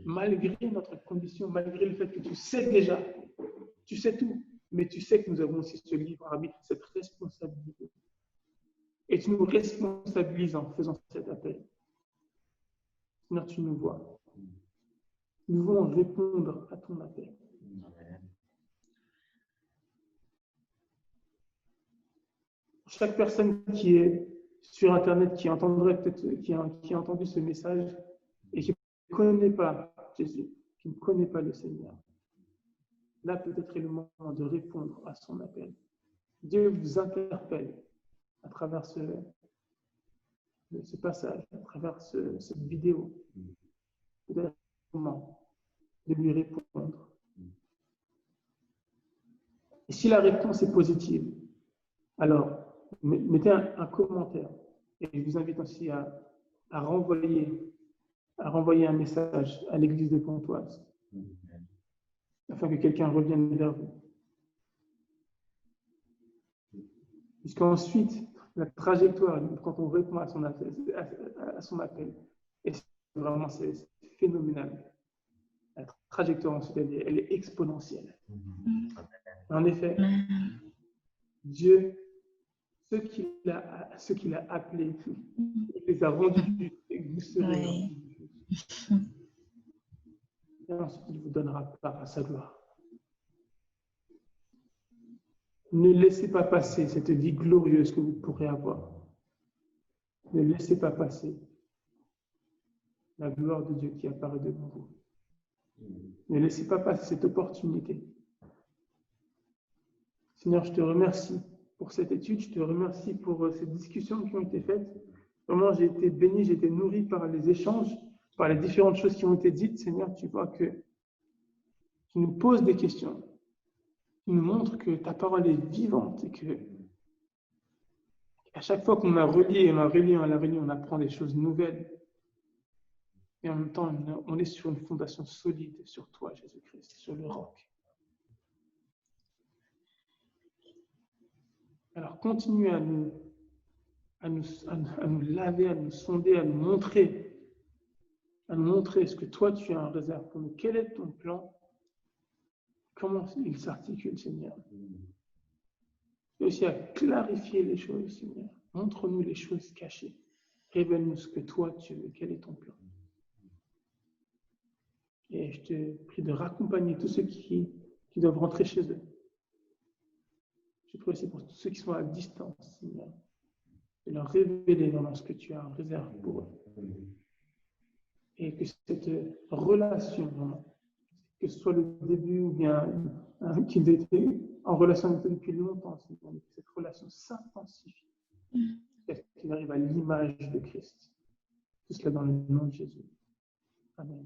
Malgré notre condition, malgré le fait que tu sais déjà, tu sais tout, mais tu sais que nous avons aussi ce libre arbitre, cette responsabilité. Et tu nous responsabilises en faisant cet appel. Seigneur, tu nous vois. Nous voulons répondre à ton appel. chaque personne qui est sur Internet, qui entendrait peut-être, qui a entendu ce message et qui ne connaît pas Jésus, qui ne connaît pas le Seigneur, là peut-être est le moment de répondre à son appel. Dieu vous interpelle à travers ce passage, à travers cette vidéo. Peut-être le moment de lui répondre. Et si la réponse est positive, alors mettez un commentaire. Et je vous invite aussi à renvoyer un message à l'église de Pontoise, afin que quelqu'un revienne vers vous. Puisqu'ensuite, la trajectoire, quand on répond à son appel, et vraiment c'est phénoménal. La trajectoire ensuite, elle est exponentielle. En effet, Dieu, ceux qu'il a appelés, il les a rendus et vous serez rendus. Et ensuite, il vous donnera part à sa gloire. Ne laissez pas passer cette vie glorieuse que vous pourrez avoir. Ne laissez pas passer la gloire de Dieu qui apparaît devant vous. Ne laissez pas passer cette opportunité. Seigneur, je te remercie pour cette étude, je te remercie pour ces discussions qui ont été faites. Vraiment, j'ai été béni, j'ai été nourri par les échanges, par les différentes choses qui ont été dites. Seigneur, tu vois que tu nous poses des questions. Tu nous montres que ta parole est vivante et que à chaque fois qu'on a relié, on apprend des choses nouvelles. Et en même temps, on est sur une fondation solide sur toi, Jésus-Christ, sur le roc. Alors, continue à nous laver, à nous sonder, à nous montrer ce que toi, tu as en réserve pour nous. Quel est ton plan? Comment il s'articule, Seigneur? Et aussi à clarifier les choses, Seigneur. Montre-nous les choses cachées. Révèle-nous ce que toi, tu veux. Quel est ton plan? Et je te prie de raccompagner tous ceux qui doivent rentrer chez eux. Je prie aussi pour tous ceux qui sont à distance, Seigneur, de leur révéler vraiment ce que tu as en réserve pour eux. Et que cette relation, vraiment, que ce soit le début ou bien qu'ils aient été en relation avec toi depuis longtemps, Seigneur, que cette relation s'intensifie. Qu'ils arrivent à l'image de Christ. Tout cela dans le nom de Jésus. Amen.